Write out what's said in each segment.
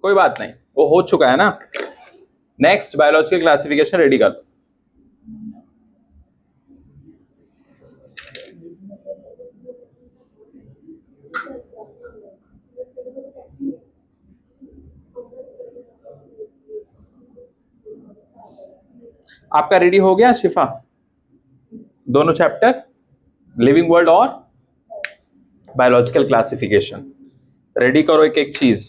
कोई बात नहीं, वो हो चुका है ना। नेक्स्ट बायोलॉजिकल क्लासिफिकेशन रेडी कर दो। आपका रेडी हो गया शिफा? दोनों चैप्टर, लिविंग वर्ल्ड और बायोलॉजिकल क्लासिफिकेशन। रेडी करो एक एक चीज,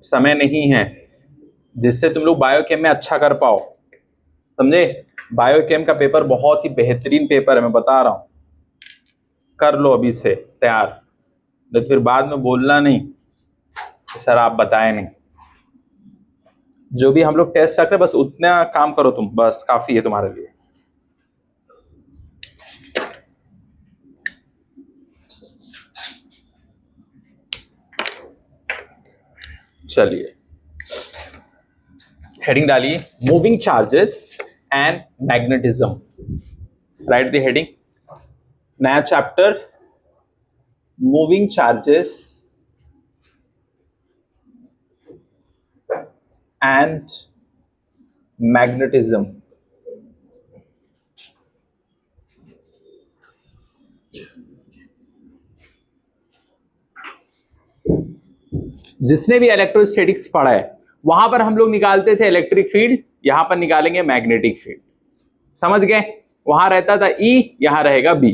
समय नहीं है, जिससे तुम लोग बायोकेम में अच्छा कर पाओ, समझे? बायोकेम का पेपर बहुत ही बेहतरीन पेपर है, मैं बता रहा हूं। कर लो अभी से तैयार, नहीं फिर बाद में बोलना नहीं सर आप बताए नहीं। जो भी हम लोग टेस्ट रख रहे बस उतना काम करो तुम, बस काफी है तुम्हारे लिए। चलिए हेडिंग डालिए, moving charges and magnetism. Right the heading, नया chapter, moving charges and magnetism. जिसने भी इलेक्ट्रोस्टैटिक्स पढ़ा है वहां पर हम लोग निकालते थे इलेक्ट्रिक फील्ड, यहां पर निकालेंगे मैग्नेटिक फील्ड। समझ गए? वहां रहता था E, यहां रहेगा B,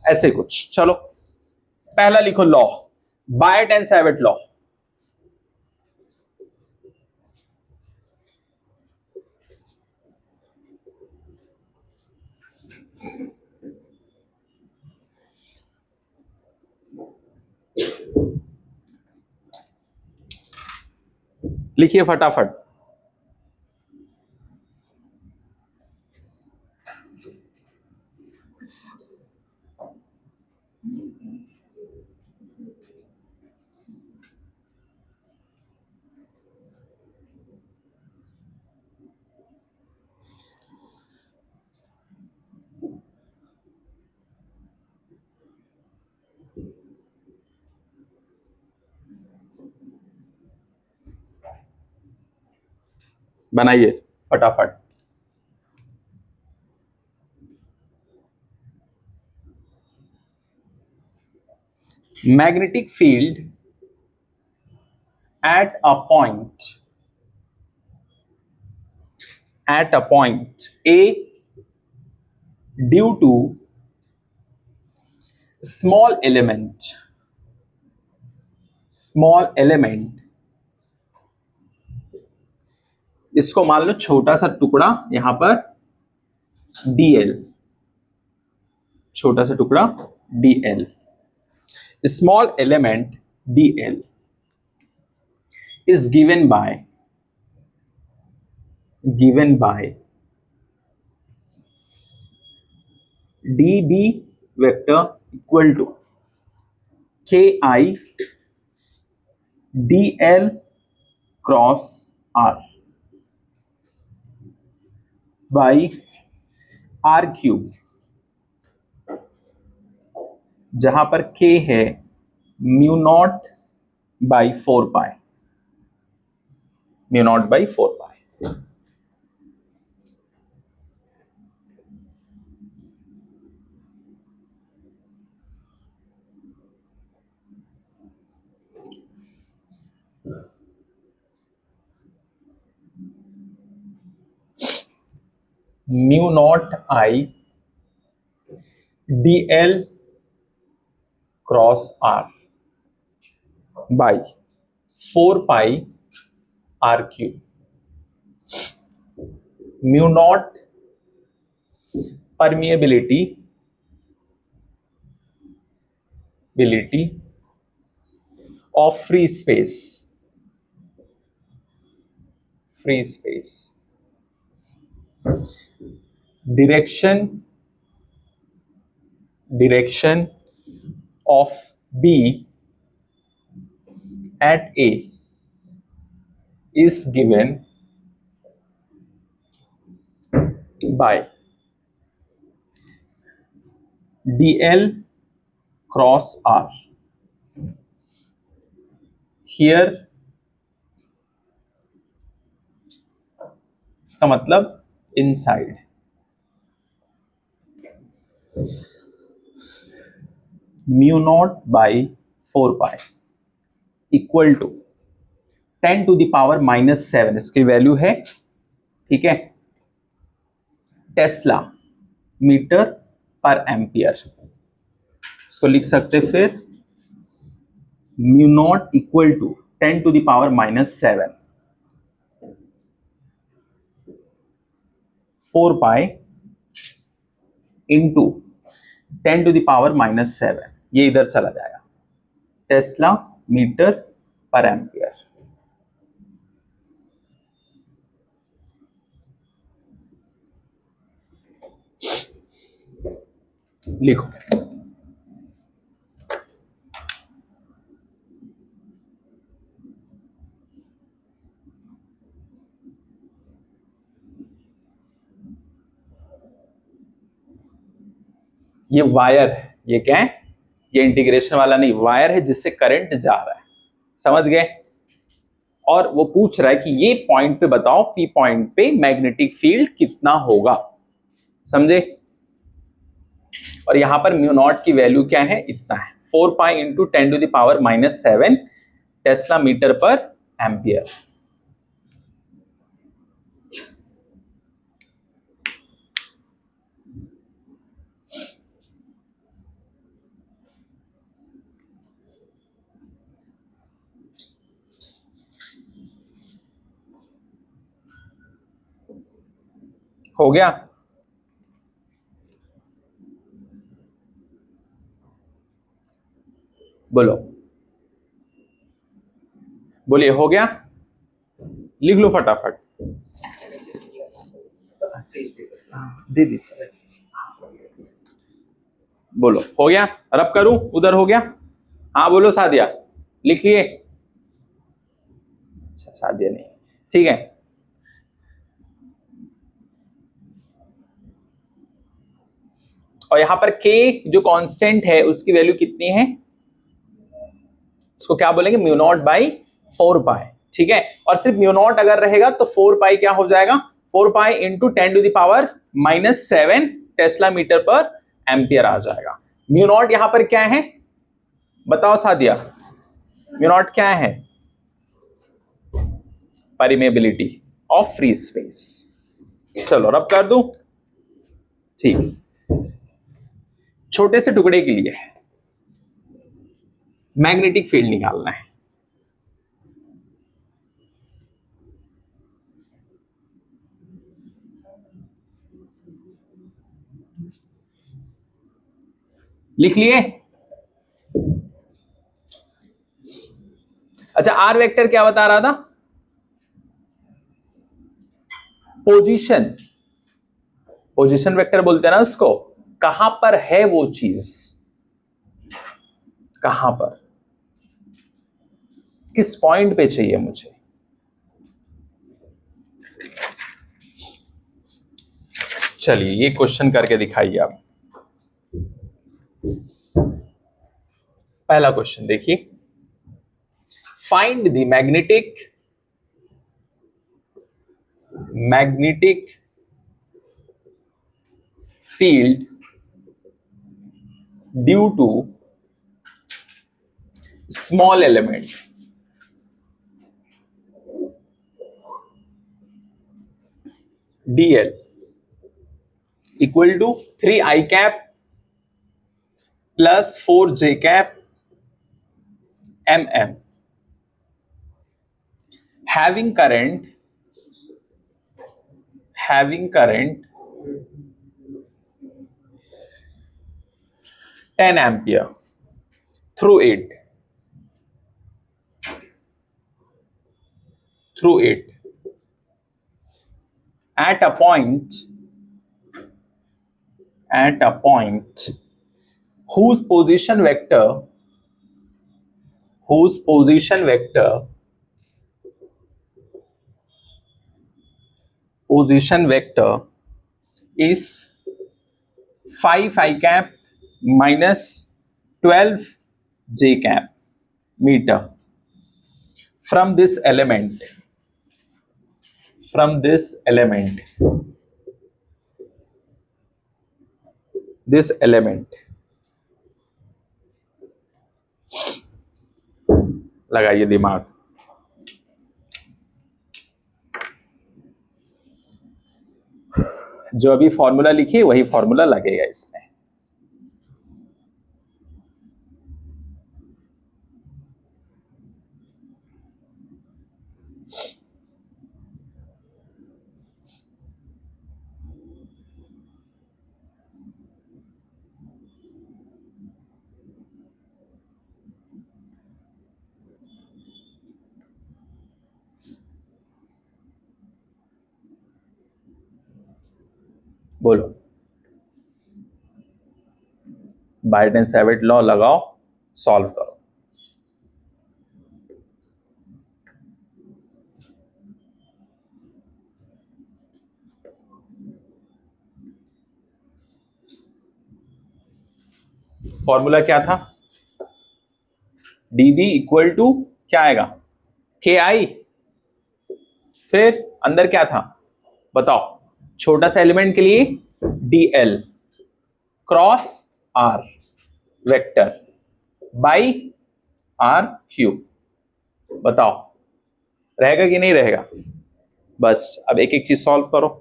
ऐसे कुछ। चलो पहला लिखो लॉ, बायट एंड सैवेट लॉ। लिखिए फटाफट। बनाइए फटाफट। Magnetic field at a point A due to small element, इसको मान लो छोटा सा टुकड़ा यहां पर dl, छोटा सा टुकड़ा dl, small element dl is given by dB vector equal to ki dl cross r by r cube, जहां पर k है mu naught by 4 pi, mu naught by 4 pi. Mu not I dl cross r by 4 pi r cube. Mu naught permeability of free space, direction of B at A is given by dl cross r. Here इसका मतलब inside. Mu naught by 4 pi equal to 10⁻⁻7 इसकी value है, ठीक है, Tesla metre पर ampere. इसको लिख सकते फिर mu naught equal to 10⁻⁻7 4 pi into 10⁻⁻7, ये इधर चला जाएगा, टेस्ला मीटर पर एम्पियर। लिखो ये वायर है, ये क्या है, ये इंटीग्रेशन वाला नहीं, वायर है जिससे करंट जा रहा है, समझ गए। और वो पूछ रहा है कि ये पॉइंट पे बताओ, पी पॉइंट पे मैग्नेटिक फील्ड कितना होगा, समझे। और यहां पर म्यू नॉट की वैल्यू क्या है, इतना है, 4 पाई इंटू 10⁻⁻7 टेस्ला मीटर पर एम्पियर। हो गया, बोलो बोलिए, हो गया, लिख लो फटाफट, दे दीजिए, बोलो हो गया, रब करूं, उधर हो गया, हाँ बोलो सादिया, लिख लिए, अच्छा सादिया नहीं, ठीक है। और यहां पर k जो कांस्टेंट है उसकी वैल्यू कितनी है, इसको क्या बोलेंगे, म्यू नॉट बाई 4 पाई, ठीक है। और सिर्फ म्यू नॉट अगर रहेगा तो 4 पाई क्या हो जाएगा, 4 पाई इंटू 10⁻⁻7 टेस्ला मीटर पर एम्पियर आ जाएगा। म्यू नॉट यहां पर क्या है, बताओ सादिया, म्यू नॉट क्या है, परमेबिलिटी ऑफ फ्री स्पेस। चलो रब कर दूं, ठीक, छोटे से टुकड़े के लिए मैग्नेटिक फील्ड निकालना है, लिख लिए। अच्छा आर वेक्टर क्या बता रहा था, पोजीशन, पोजीशन वेक्टर बोलते हैं ना उसको, कहां पर है वो चीज, कहां पर, किस पॉइंट पे चाहिए मुझे। चलिए ये क्वेश्चन करके दिखाइए आप। पहला क्वेश्चन देखिए, find the magnetic field due to small element dl equal to 3i cap plus 4j cap mm, having current 10 ampere through it at a point whose position vector is 5i cap minus 12j cap meter from this element from this element, लगाइए दिमाग। जो अभी formula लिखिए वही formula लगेगा इसमें। बोलो, बायडेन-सैविट law लगाओ, सॉल्व करो। फॉर्मूला क्या था? dv इक्वल टू क्या आएगा? ki, फिर अंदर क्या था बताओ? छोटा सा एलिमेंट के लिए dl cross r vector by r cube. बताओ रहेगा कि नहीं रहेगा? बस अब एक एक चीज सॉल्व करो।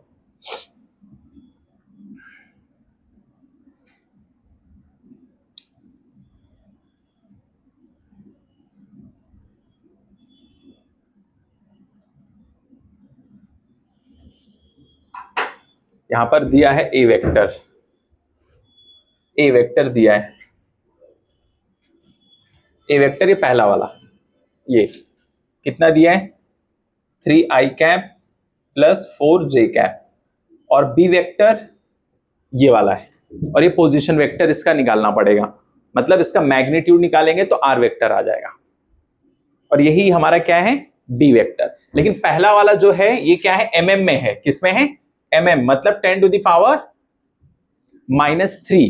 यहां पर दिया है ए वेक्टर, ए वेक्टर दिया है, ए वेक्टर ये पहला वाला, ये कितना दिया है? 3i cap plus 4j cap, और बी वेक्टर ये वाला है, और ये पोजीशन वेक्टर इसका निकालना पड़ेगा, मतलब इसका मैग्नीट्यूड निकालेंगे तो आर वेक्टर आ जाएगा, और यही हमारा क्या है? D vector. लेकिन पहला वाला जो है ये क्या है? एमएम में है। किसमें है? एमएम, मतलब 10 टू द पावर -3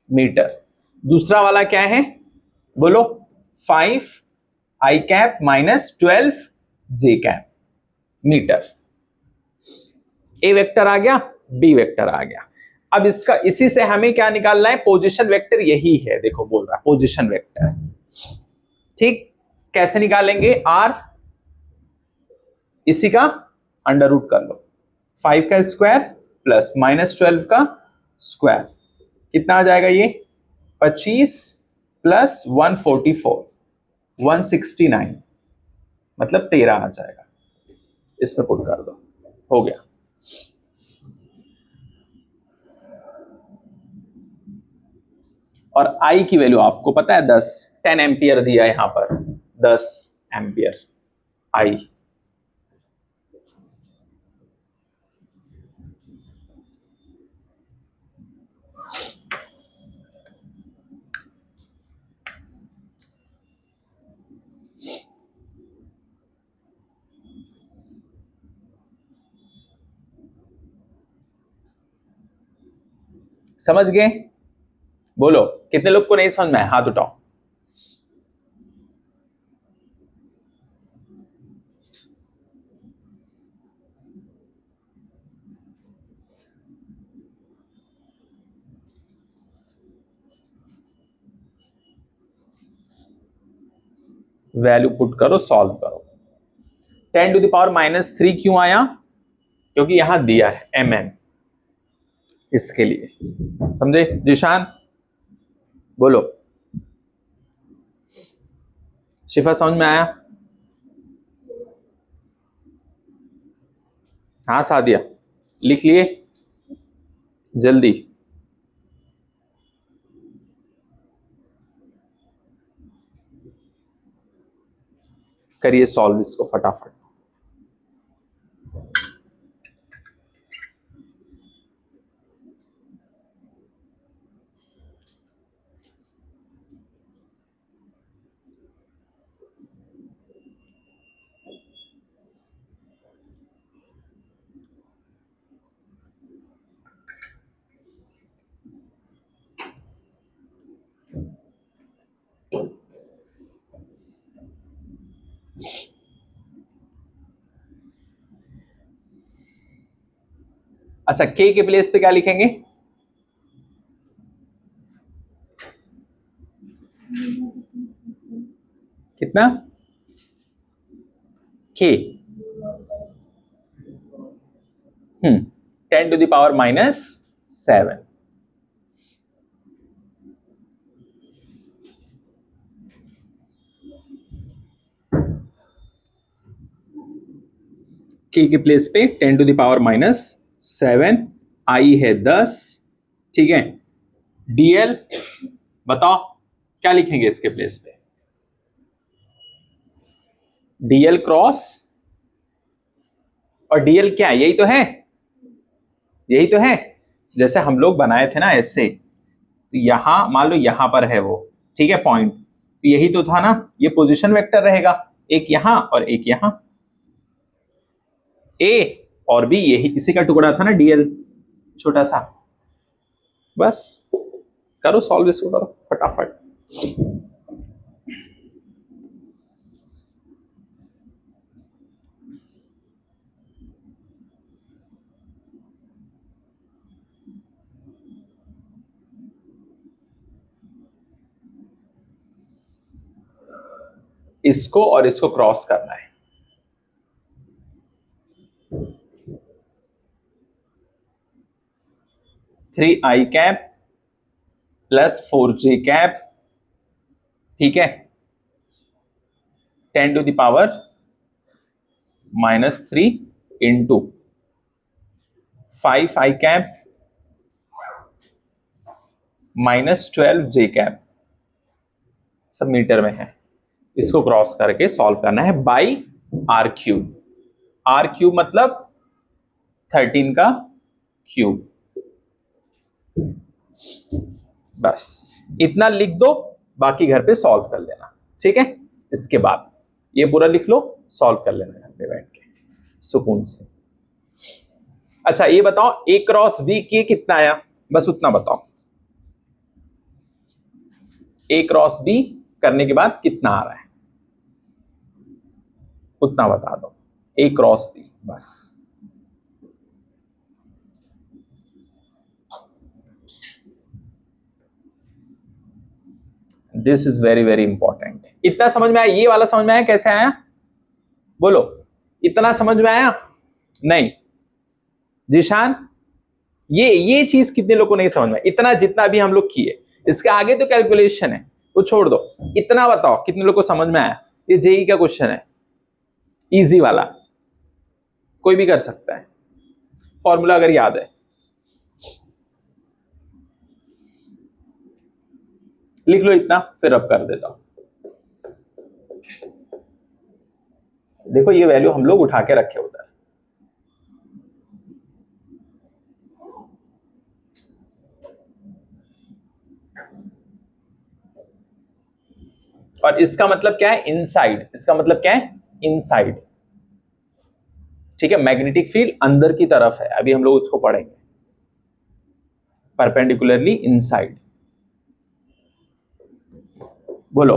मीटर। दूसरा वाला क्या है बोलो? 5i cap minus 12j cap metre. A vector आ गया, बी वेक्टर आ गया। अब इसका इसी से हमें क्या निकालना है? पोजीशन वेक्टर यही है, देखो बोल रहा है पोजीशन वेक्टर। ठीक, कैसे निकालेंगे? आर इसी का अंडर रूट कर लो, 5 का स्क्वायर प्लस -12 का स्क्वायर, कितना आ जाएगा ये? 25 प्लस 144 169, मतलब 13 आ जाएगा। इसमें पुट कर दो, हो गया। और I की वैल्यू आपको पता है 10 एम्पियर दिया है यहां पर, 10 एम्पियर I। समझ गए? बोलो कितने लोग को नहीं समझ में आया? हाथ उठाओ। वैल्यू पुट करो, सॉल्व करो। 10 टू द पावर -3 क्यों आया? क्योंकि यहां दिया है mm, इसके लिए। समझे जिशान? बोलो। शिफा समझ में आया? हाँ सादिया, लिख लिए? जल्दी करिए सॉल्व इसको फटाफट। अच्छा, के प्लेस पे क्या लिखेंगे? कितना? के 10⁻⁻7। के प्लेस पे 10⁻⁻7, आई है 10, ठीक है। डीएल बताओ क्या लिखेंगे इसके प्लेस पे? डीएल क्रॉस, और डीएल क्या है? यही तो है, यही तो है। जैसे हम लोग बनाए थे ना ऐसे, तो यहां मान लो यहां पर है वो, ठीक है, पॉइंट, तो यही तो था ना, ये पोजीशन वेक्टर रहेगा, एक यहां और एक यहां, ए और बी, यही इसी का टुकड़ा था ना डीएल, छोटा सा। बस करो सॉल्व, इसको करो फटाफट। इसको और इसको क्रॉस करना है। Three i cap plus 4j cap, ठीक है, 10⁻⁻3 into 5i cap -12j cap, सब मीटर में है। इसको क्रॉस करके सॉल्व करना है by r cube. R cube मतलब 13 का क्यूब। बस इतना लिख दो, बाकी घर पे सॉल्व कर लेना, ठीक है। इसके बाद ये पूरा लिख लो, सॉल्व कर लेना घर पे बैठ के सुकून से। अच्छा ये बताओ, ए क्रॉस बी के कितना आया? बस उतना बताओ, ए क्रॉस बी करने के बाद कितना आ रहा है, उतना बता दो। ए क्रॉस बी, बस। This is very very important. इतना समझ में आया? ये वाला समझ में आया? कैसे आया बोलो? इतना समझ में आया? नहीं जीशान, ये चीज कितने लोगों को नहीं समझ में? इतना जितना भी हम लोग किए, इसके आगे तो कैलकुलेशन है, वो छोड़ दो। इतना बताओ कितने लोगों को समझ में आया? ये जेई का क्वेश्चन है, इजी वाला, कोई भी कर सकता है, फॉर्मूला अगर याद है। लिख लो इतना, फिर अब कर देता हूं। देखो ये वैल्यू हम लोग उठा के रखे उधर, और इसका मतलब क्या है? इनसाइड। इसका मतलब क्या है? इनसाइड, ठीक है। मैग्नेटिक फील्ड अंदर की तरफ है, अभी हम लोग उसको पढ़ेंगे। परपेंडिकुलरली इनसाइड, बोलो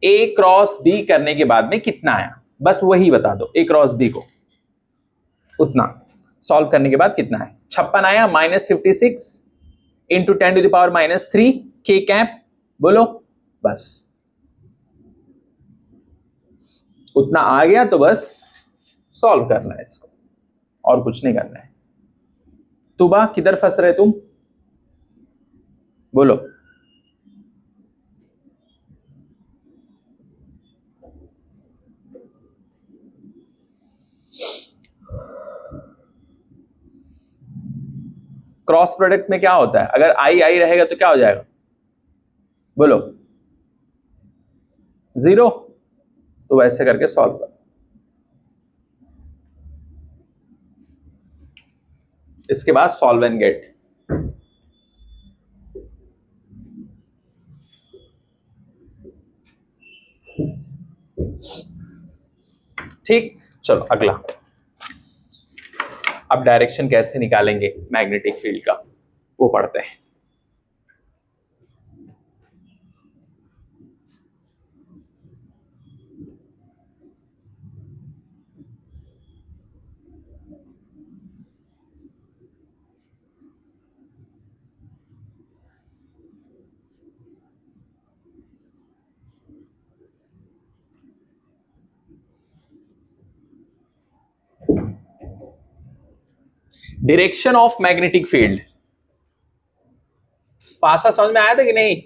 ए क्रॉस बी करने के बाद में कितना आया? बस वही बता दो, ए क्रॉस बी को उतना सॉल्व करने के बाद कितना है? 56 आया, -56 इंटू 10⁻⁻3 के कैप, बोलो बस उतना आ गया। तो बस सॉल्व करना है इसको, और कुछ नहीं करना है। तुबा किधर फंस रहे तुम, बोलो? क्रॉस प्रोडक्ट में क्या होता है? अगर आई आई रहेगा तो क्या हो जाएगा, बोलो? 0। तो वैसे करके सॉल्व कर, इसके बाद सॉल्व एंड गेट। ठीक, चलो अगला। अब डायरेक्शन कैसे निकालेंगे मैग्नेटिक फील्ड का, वो पढ़ते हैं। डायरेक्शन ऑफ मैग्नेटिक फील्ड, पासा समझ में आया था कि नहीं?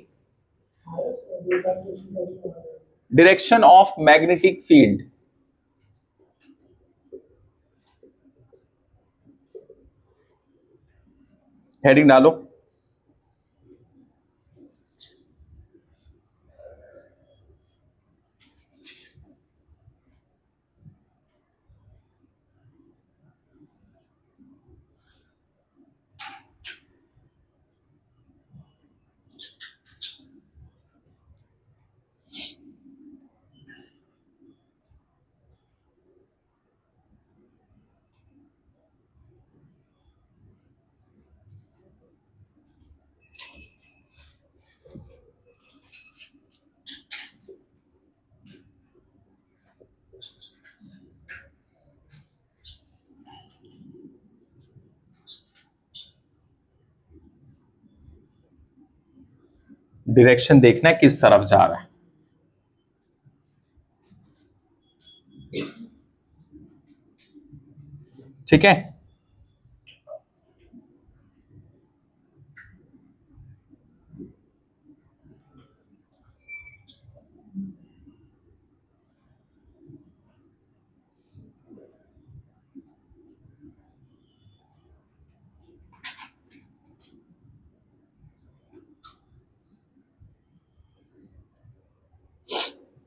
Direction of magnetic field, heading डालो। डायरेक्शन देखना है किस तरफ जा रहा है। ठीक है,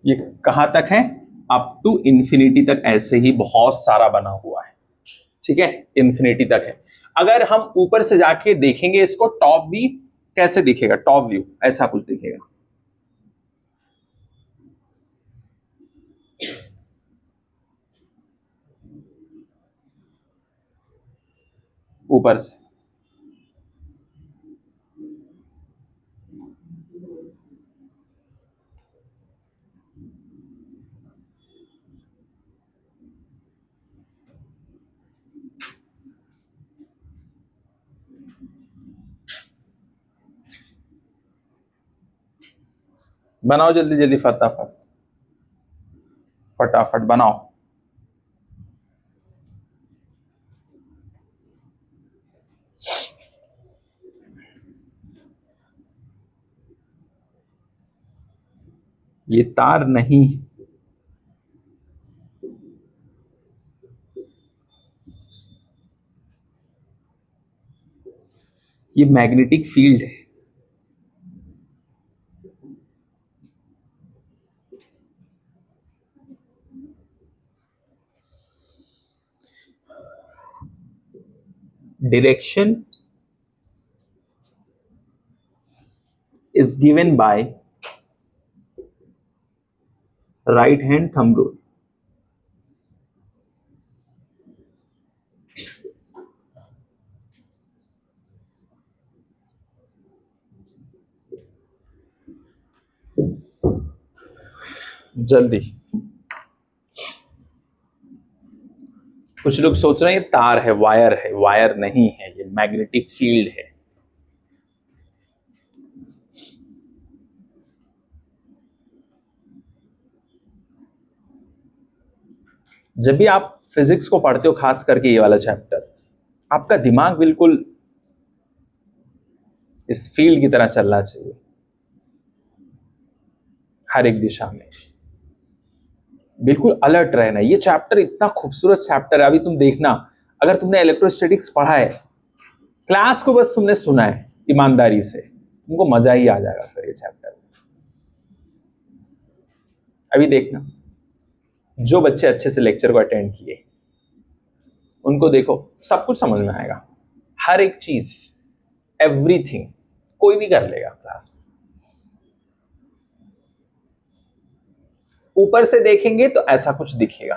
ये कहां तक है? अप टू इंफिनिटी तक, ऐसे ही बहुत सारा बना हुआ है। ठीक है, इंफिनिटी तक है। अगर हम ऊपर से जाके देखेंगे इसको, टॉप व्यू कैसे दिखेगा? टॉप व्यू ऐसा कुछ दिखेगा ऊपर से। बनाओ जल्दी जल्दी, फटाफट फटाफट बनाओ। ये तार नहीं, ये मैग्नेटिक फील्ड है। Direction is given by right hand thumb rule। जल्दी, कुछ लोग सोच रहे हैं ये तार है, वायर है। वायर नहीं है, ये मैग्नेटिक फील्ड है। जब भी आप फिजिक्स को पढ़ते हो, खास करके ये वाला चैप्टर, आपका दिमाग बिल्कुल इस फील्ड की तरह चलना चाहिए, हर एक दिशा में बिल्कुल अलर्ट रहना। ये चैप्टर इतना खूबसूरत चैप्टर है, अभी तुम देखना, अगर तुमने इलेक्ट्रोस्टैटिक्स पढ़ा है, क्लास को बस तुमने सुना है ईमानदारी से, तुमको मजा ही आ जाएगा फिर ये चैप्टर। अभी देखना, जो बच्चे अच्छे से लेक्चर को अटेंड किए, उनको देखो, सब कुछ समझ में आएगा, हर एक चीज, एवरीथिंग, कोई भी कर लेगा क्लास में। ऊपर से देखेंगे तो ऐसा कुछ दिखेगा।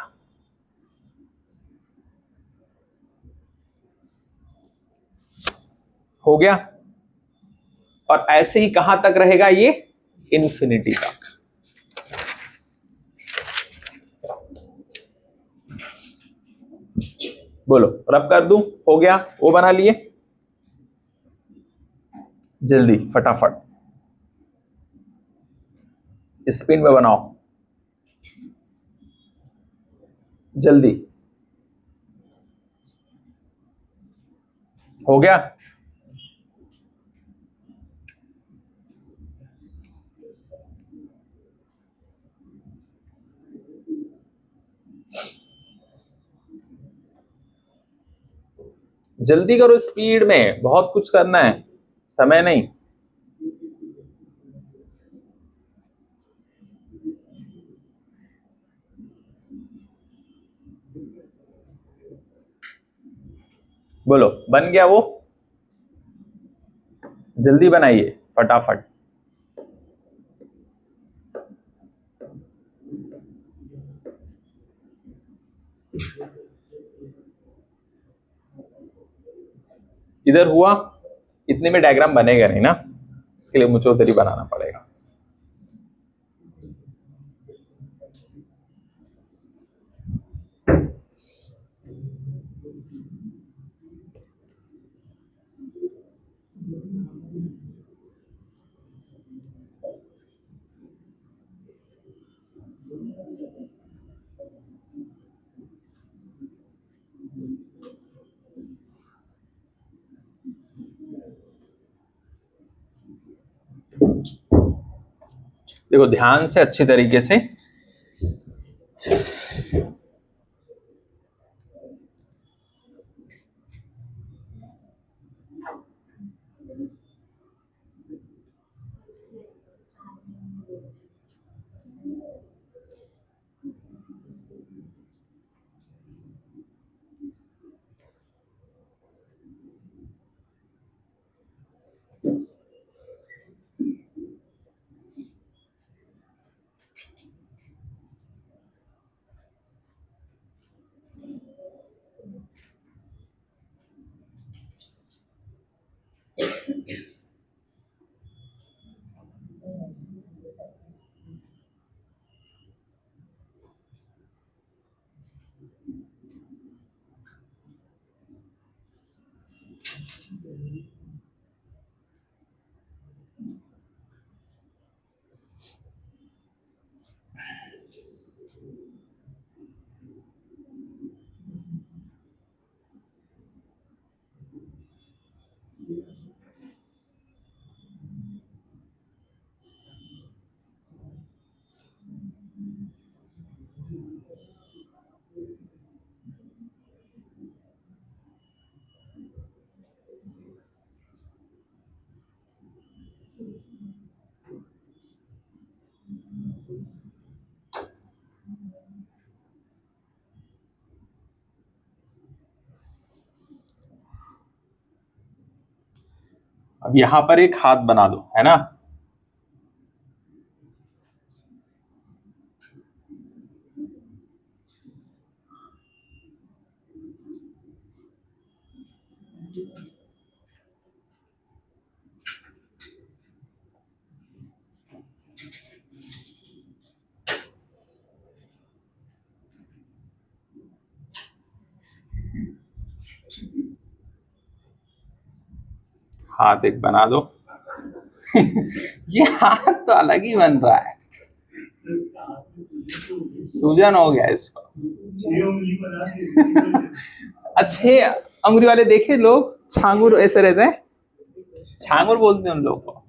हो गया? और ऐसे ही कहां तक रहेगा ये? इन्फिनिटी तक। बोलो, रब कर दूं? हो गया? वो बना लिए? जल्दी फटाफट स्पिन में बनाओ, जल्दी। हो गया? जल्दी करो, स्पीड में, बहुत कुछ करना है, समय नहीं। बोलो, बन गया वो? जल्दी बनाइए, फटाफट। इधर हुआ? इतने में डायग्राम बनेगा नहीं ना, इसके लिए मुझे उधर ही बनाना पड़ेगा। देखो ध्यान से, अच्छी तरीके से। अब यहां पर एक हाथ बना दो, है ना? हाथ एक बना दो। ये हाथ तो अलग ही बन रहा है, सूजन हो गया इसको। अच्छे अंगुली वाले देखे लोग, छांगुर ऐसे रहते हैं, छांगुर बोलते हैं उन लोग को।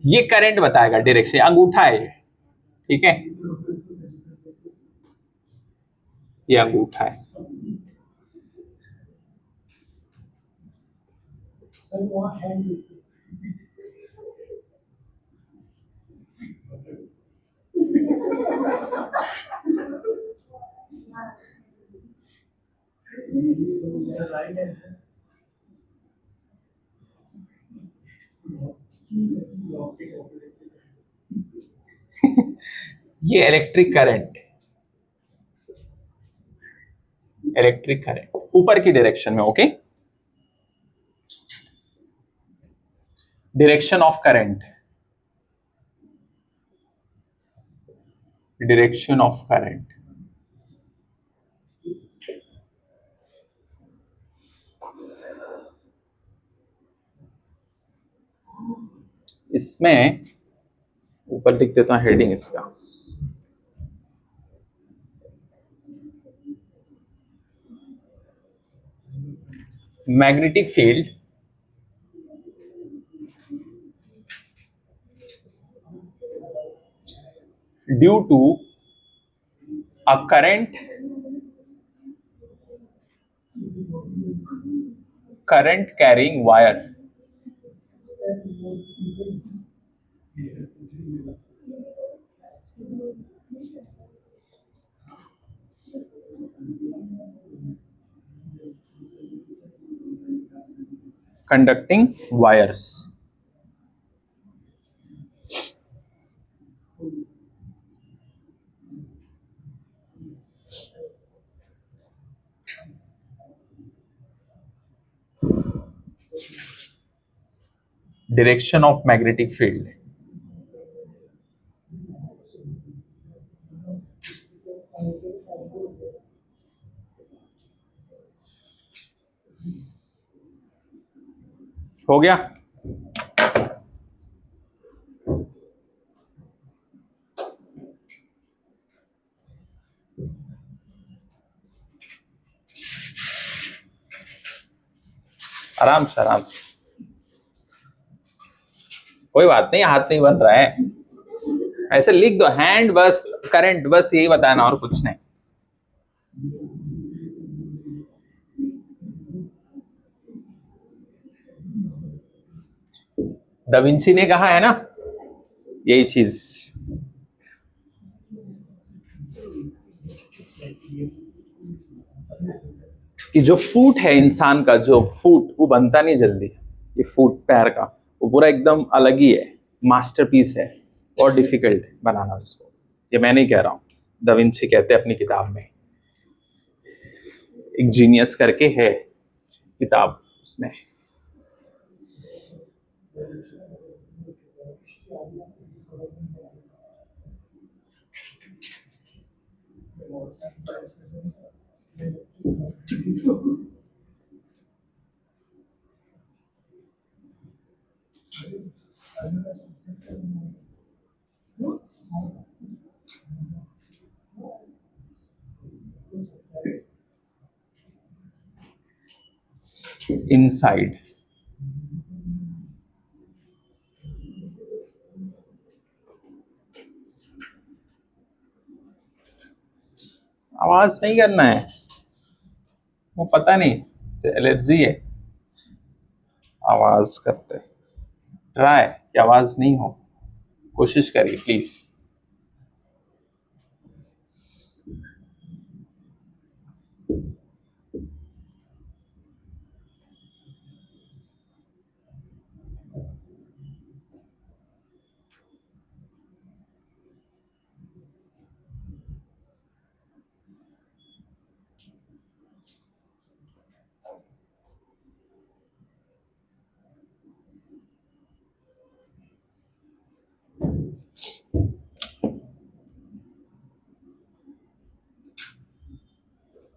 ये करंट बताएगा, डायरेक्शन, अंगूठा है ये, ठीक है? ये अंगूठा है। ये इलेक्ट्रिक करंट, इलेक्ट्रिक करंट ऊपर की डायरेक्शन में, okay. Direction of current, direction of current, इसमें ऊपर लिख देता हूं हेडिंग इसका, magnetic field due to a current carrying wire conducting wires. Direction of magnetic field. हो गया? आराम से आराम से, कोई बात नहीं, हाथ नहीं बन रहा है, ऐसे लिख दो हैंड बस, करंट बस, यही बताना और कुछ नहीं। दा विंची ने कहा है ना यही चीज, कि जो फूट है इंसान का, जो फूट वो बनता नहीं जल्दी, ये फूट पैर का वो पूरा एकदम अलग ही है, मास्टरपीस है, और डिफिकल्ट बनाना उसको। ये मैं नहीं कह रहा हूं, दा विंची कहते हैं अपनी किताब में, एक जीनियस करके है किताब, उसमें इनसाइड, आवाज नहीं करना है, वो पता नहीं एलर्जी है, आवाज करते ट्राई कि आवाज नहीं हो, कोशिश करिए प्लीज।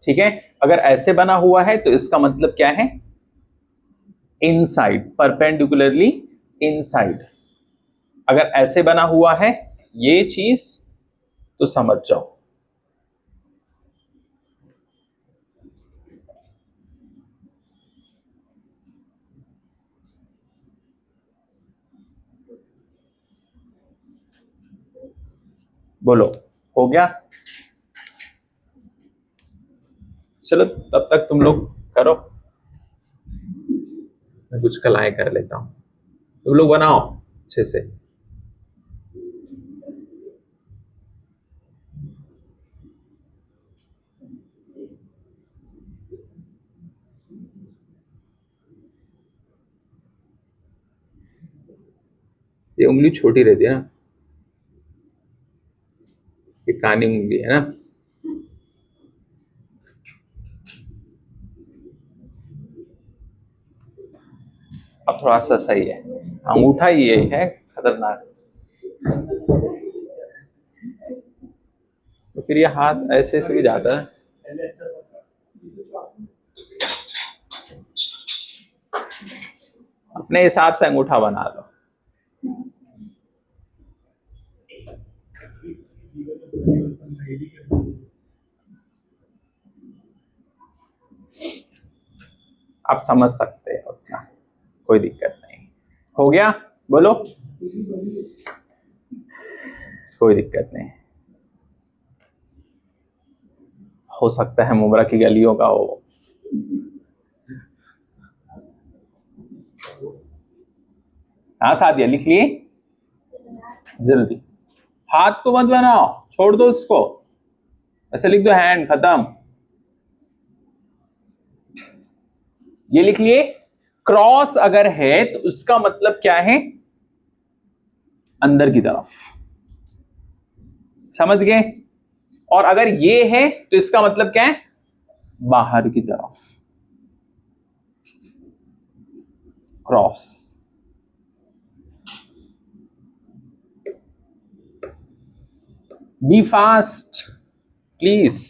ठीक है, अगर ऐसे बना हुआ है तो इसका मतलब क्या है, इनसाइड, परपेंडिकुलरली इनसाइड। अगर ऐसे बना हुआ है ये चीज तो समझ जाओ, बोलो हो गया? चलो तब तक तुम लोग करो, मैं कुछ कलाएं कर लेता हूं, तुम लोग बनाओ अच्छे से। ये उंगली छोटी रहती है ना, दिखानी उंगली है ना। अब थोड़ा सा सही है, अंगूठा ही यही है खतरनाक। तो फिर ये हाथ ऐसे से भी जाता है। अपने हिसाब से अंगूठा बना लो। आप समझ सकते हो उतना, कोई दिक्कत नहीं। हो गया, बोलो। कोई दिक्कत नहीं, हो सकता है मुमरा की गलियों का हो। हाँ सादिया लिख लिए, जल्दी। हाथ को मत बनाओ, छोड़ दो उसको, ऐसे लिख दो हैंड, खत्म। ये लिख लिए। क्रॉस अगर है तो उसका मतलब क्या है, अंदर की तरफ, समझ गए। और अगर ये है तो इसका मतलब क्या है, बाहर की तरफ, क्रॉस। B fast please.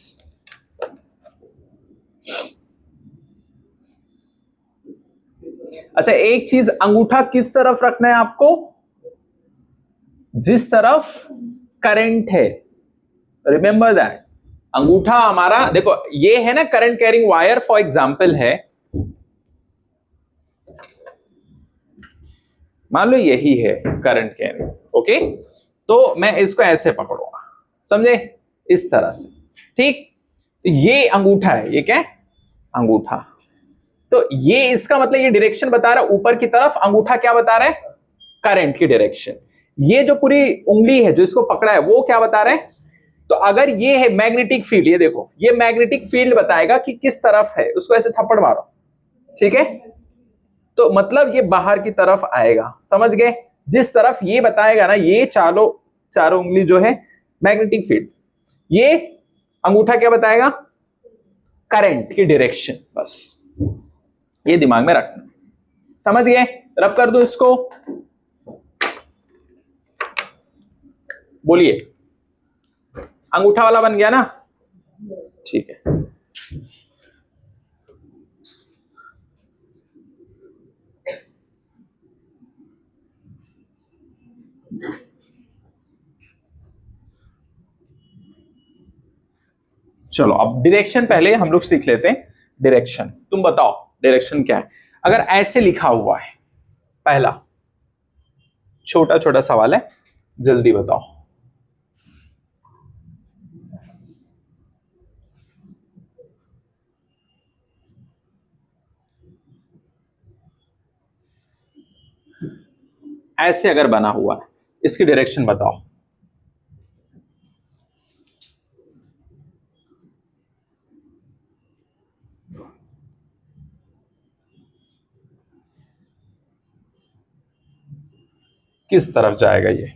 अच्छा एक चीज, अंगूठा किस तरफ रखना है आपको, जिस तरफ करंट है, रिमेंबर दैट। अंगूठा हमारा देखो ये है ना, current carrying wire for example है, मान लो यही है करंट कैरिंग, ओके। तो मैं इसको ऐसे पकड़ूंगा, समझे, इस तरह से, ठीक। ये अंगूठा है, ये क्या है, अंगूठा। तो ये इसका मतलब ये डायरेक्शन बता रहा है ऊपर की तरफ, अंगूठा क्या बता रहा है, करंट की डायरेक्शन। ये जो पूरी उंगली है जो इसको पकड़ा है वो क्या बता रहा है, तो अगर ये है मैग्नेटिक फील्ड, ये देखो ये मैग्नेटिक फील्ड बताएगा कि किस तरफ है, उसको ऐसे थप्पड़ मारो, ठीक है। तो मतलब ये बाहर की तरफ आएगा, समझ गए। जिस तरफ ये बताएगा ना, ये चारों चारों उंगली जो है मैग्नेटिक फील्ड, ये अंगूठा क्या बताएगा, करंट की डायरेक्शन। बस ये दिमाग में रखना, समझ गए। रब कर दो इसको, बोलिए। अंगूठा वाला बन गया ना, ठीक है। चलो अब डायरेक्शन पहले हम लोग सीख लेते हैं। डायरेक्शन तुम बताओ, डायरेक्शन क्या है। अगर ऐसे लिखा हुआ है, पहला छोटा छोटा सवाल है, जल्दी बताओ। ऐसे अगर बना हुआ है, इसकी डायरेक्शन बताओ। किस तरफ जाएगा ये,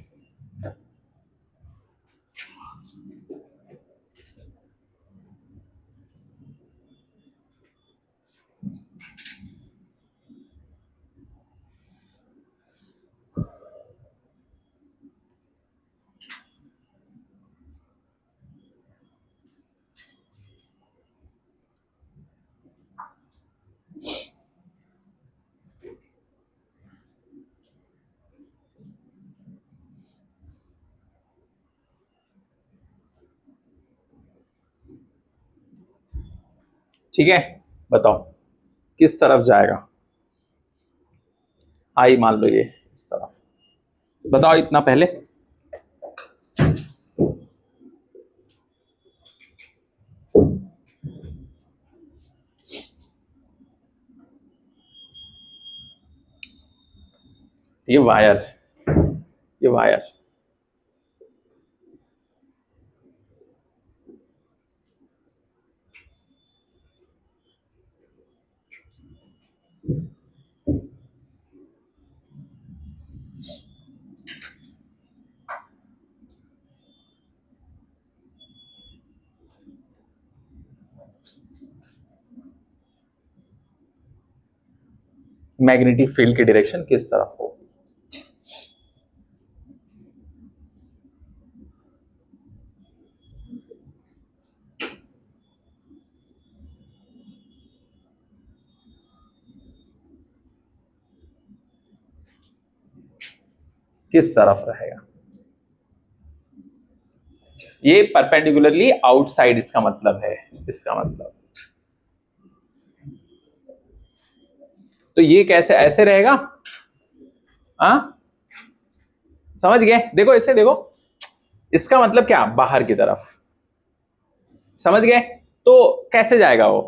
ठीक है। बताओ किस तरफ जाएगा, आई मान लो ये इस तरफ, बताओ इतना पहले। ये वायर, ये वायर, मैग्नेटिक फील्ड की डायरेक्शन किस तरफ होगी। किस तरफ रहेगा, ये परपेंडिकुलरली आउटसाइड इसका मतलब है, इसका मतलब तो ये कैसे ऐसे रहेगा, समझ गए, देखो ऐसे देखो, इसका मतलब क्या, बाहर की तरफ, समझ गए। तो कैसे जाएगा वो,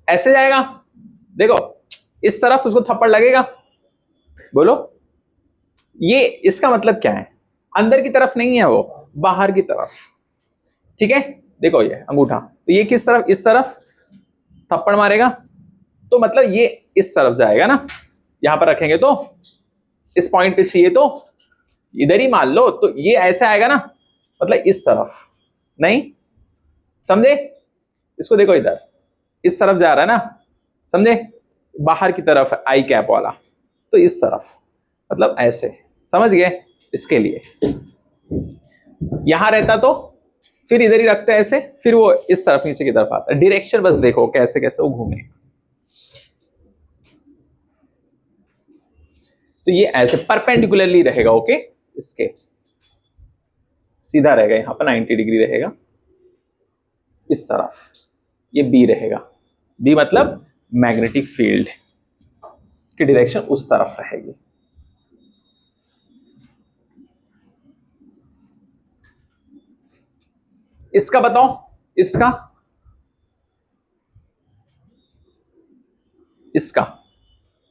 ऐसे जाएगा, देखो इस तरफ उसको थप्पड़ लगेगा, बोलो, ये इसका मतलब क्या है, अंदर की तरफ नहीं है वो, बाहर की तरफ, ठीक है। देखो ये अंगूठा, तो ये किस तरफ, इस तरफ थप्पड़ मारेगा, तो मतलब ये इस तरफ जाएगा ना, यहां पर रखेंगे तो इस पॉइंट पे चाहिए तो इधर ही मान लो, तो ये ऐसे आएगा ना, मतलब इस तरफ नहीं, समझे, इसको देखो इधर इस तरफ जा रहा है ना, समझे, बाहर की तरफ आई कैप वाला, तो इस तरफ मतलब ऐसे, समझ गए। इसके लिए यहां रहता तो फिर इधर ही रखते हैं ऐसे, फिर वो इस तरफ नीचे की तरफ आता है, डायरेक्शन बस देखो कैसे कैसे वो घूमे, तो ये ऐसे परपेंडिकुलरली रहेगा, ओके, इसके सीधा रहेगा, यहां पर 90 डिग्री रहेगा, इस तरफ ये बी रहेगा, बी मतलब मैग्नेटिक फील्ड की डायरेक्शन उस तरफ रहेगी। इसका बताओ, इसका, इसका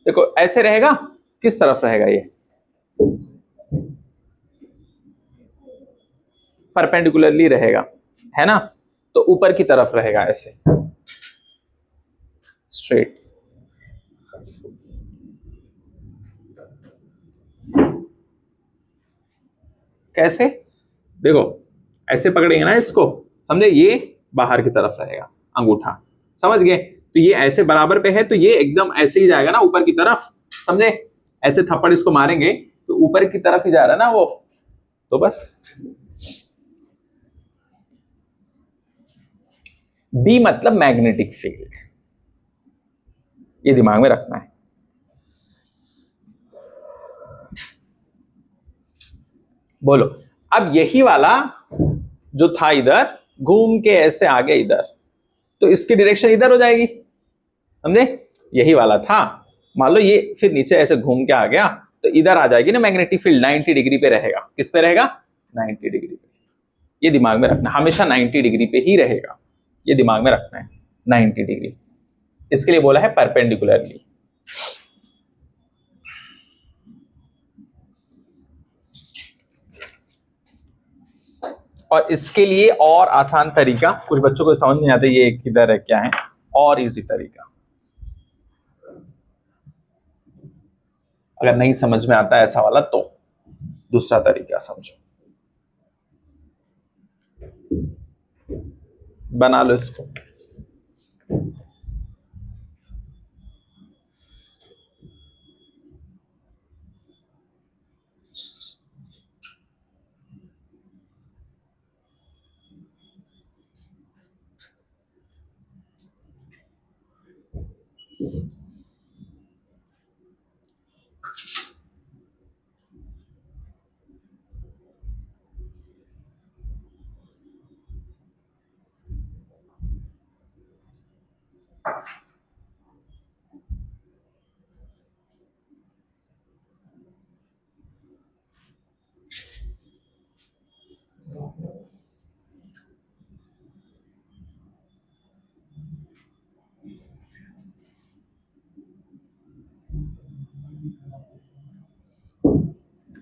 देखो ऐसे रहेगा, किस तरफ रहेगा ये, परपेंडिकुलरली रहेगा, है ना, तो ऊपर की तरफ रहेगा ऐसे स्ट्रेट, कैसे, देखो ऐसे पकड़ेंगे ना इसको, समझे, ये बाहर की तरफ रहेगा अंगूठा, समझ गए, तो ये ऐसे बराबर पे है, तो ये एकदम ऐसे ही जाएगा ना ऊपर की तरफ, समझे, ऐसे थप्पड़ इसको मारेंगे तो ऊपर की तरफ ही जा रहा है ना वो, तो बस बी मतलब मैग्नेटिक फील्ड, ये दिमाग में रखना है। बोलो, अब यही वाला जो था इधर घूम के ऐसे आगे इधर, तो इसकी डायरेक्शन इधर हो जाएगी, समझे, यही वाला था, मान लो ये फिर नीचे ऐसे घूम के आ गया, तो इधर आ जाएगी ना मैग्नेटिक फील्ड, 90 डिग्री पे रहेगा, किस पे रहेगा, 90 डिग्री पे, ये दिमाग में रखना, हमेशा 90 डिग्री पे ही रहेगा, ये दिमाग में रखना है, 90 डिग्री, इसके लिए बोला है परपेंडिकुलरली। और इसके लिए और आसान तरीका, कुछ बच्चों को समझ नहीं आता ये किधर है क्या है, और इजी तरीका, अगर नहीं समझ में आता है ऐसा वाला तो दूसरा तरीका समझो, बना लो इसको।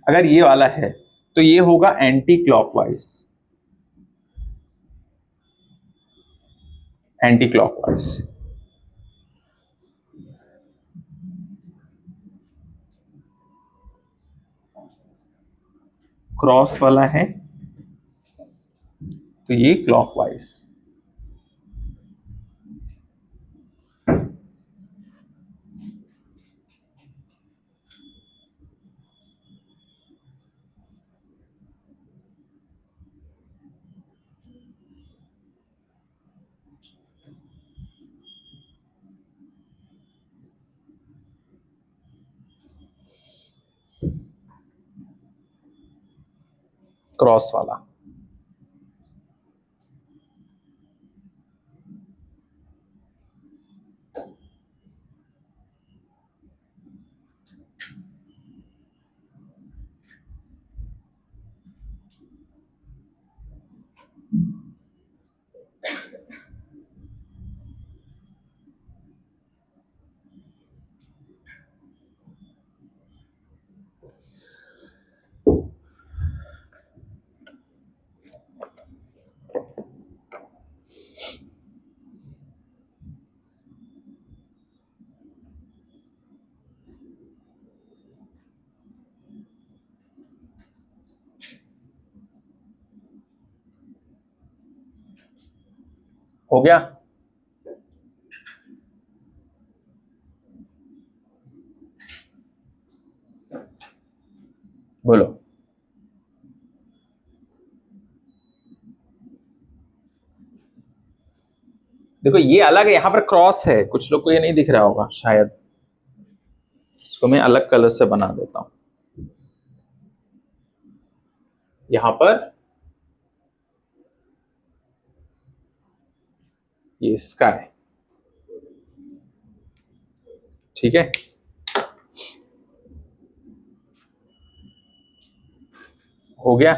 अगर ये वाला है तो ये होगा anti clockwise, anti clockwise, cross वाला है तो ये क्लॉकवाइज, क्रॉस वाला। हो गया? बोलो। देखो ये अलग है, यहां पर क्रॉस है, कुछ लोग को ये नहीं दिख रहा होगा शायद, इसको मैं अलग कलर से बना देता हूं। यहां पर ये इसका है, ठीक है। हो गया?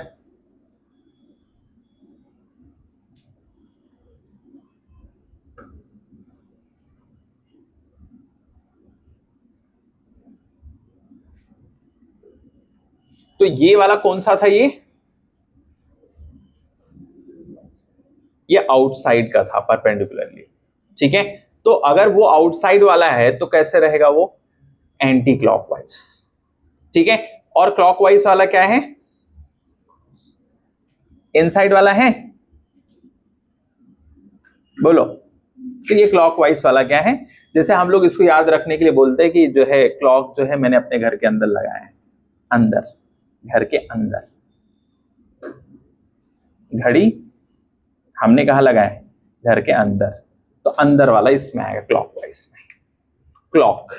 तो ये वाला कौन सा था? ये आउटसाइड का था, परपेंडिकुलरली, ठीक है। तो अगर वो आउटसाइड वाला है तो कैसे रहेगा वो? एंटी क्लॉकवाइज, ठीक है। और क्लॉकवाइज वाला क्या है? इनसाइड वाला है, बोलो। तो ये क्लॉकवाइज वाला क्या है? जैसे हम लोग इसको याद रखने के लिए बोलते हैं कि जो है क्लॉक जो है मैंने अपने घर के अंदर लगाया है, अंदर, घर के अंदर। घड़ी हमने कहा लगाया है? घर के अंदर। तो अंदर वाला इसमें आएगा, क्लॉकवाइज में, क्लॉक।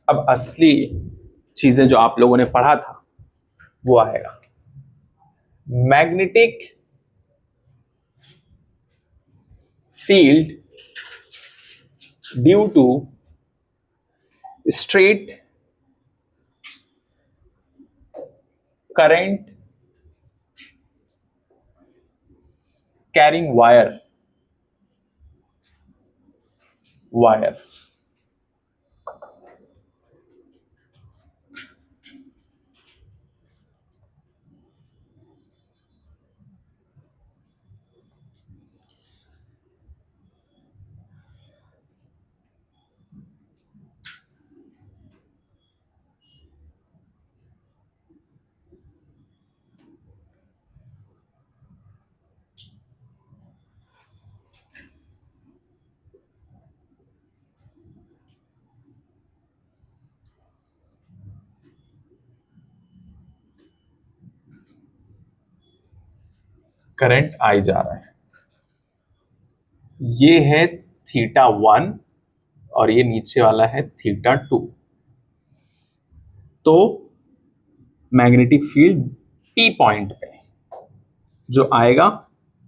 अब असली चीजें जो आप लोगों ने पढ़ा था वो आएगा। Magnetic field due to straight current carrying wire, wire. Current i जा रहा है, ये है θ1 और ये नीचे वाला है θ2। तो मैग्नेटिक फील्ड P पॉइंट पे जो आएगा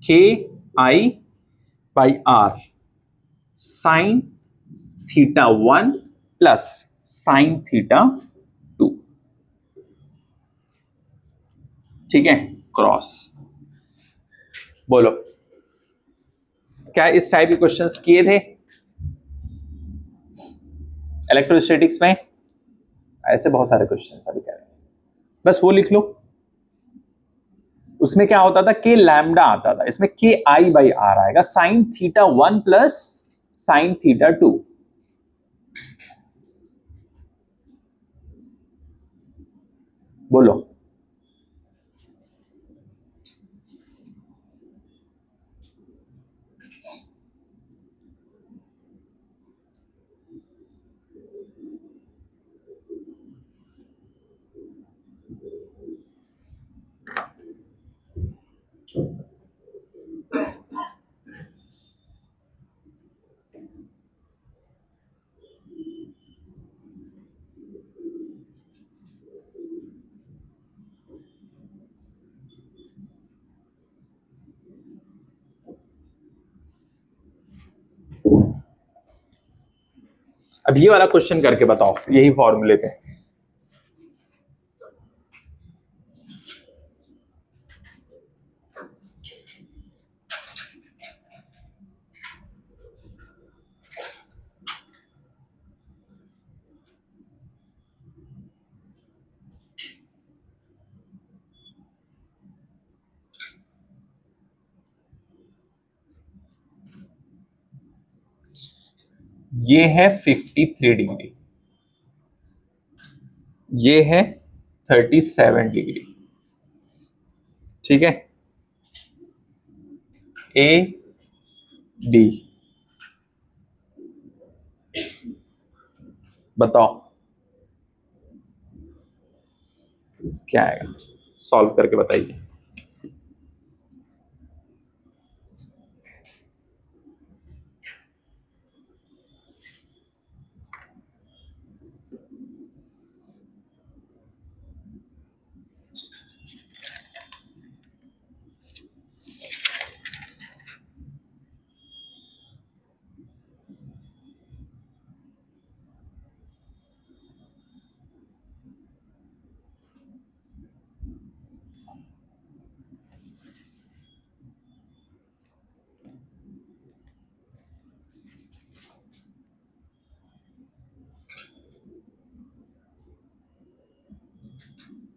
KI/R साइन θ1 प्लस साइन θ2, ठीक है, क्रॉस। बोलो, क्या इस टाइप के क्वेश्चंस किए थे इलेक्ट्रोस्टैटिक्स में? ऐसे बहुत सारे क्वेश्चंस अभी कह रहे हैं, बस वो लिख लो। उसमें क्या होता था? के लैम्डा आता था, इसमें KI/R आएगा, साइन θ1 प्लस साइन θ2। बोलो, अब ये वाला क्वेश्चन करके बताओ यही फॉर्मूले पे। ये है 53 डिग्री, ये है 37 डिग्री, ठीक है। ए डी, बताओ क्या आएगा, सॉल्व करके बताइए।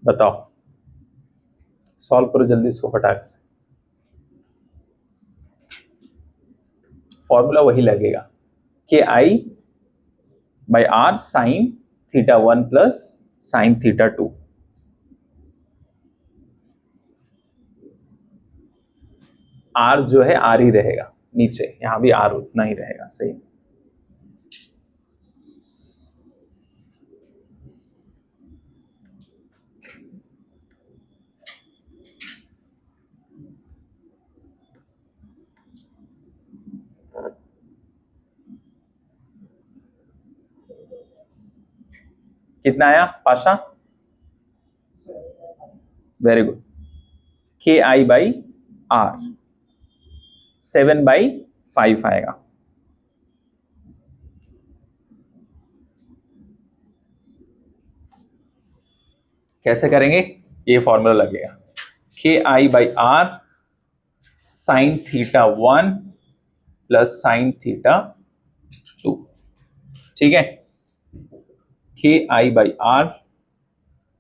बताओ, सॉल्व करो जल्दी इसको फटाक से। फॉर्मूला वही लगेगा, K I by R sine theta 1 plus sine theta 2। R जो है आर ही रहेगा नीचे, यहां भी आर उतना ही रहेगा सेम। कितना आया पाशा? Very good. के आई बाई आर 7/5 आएगा। कैसे करेंगे, ये फॉर्मूला लगेगा, K I by R sine theta 1 plus sine theta 2, ठीक है। K I by R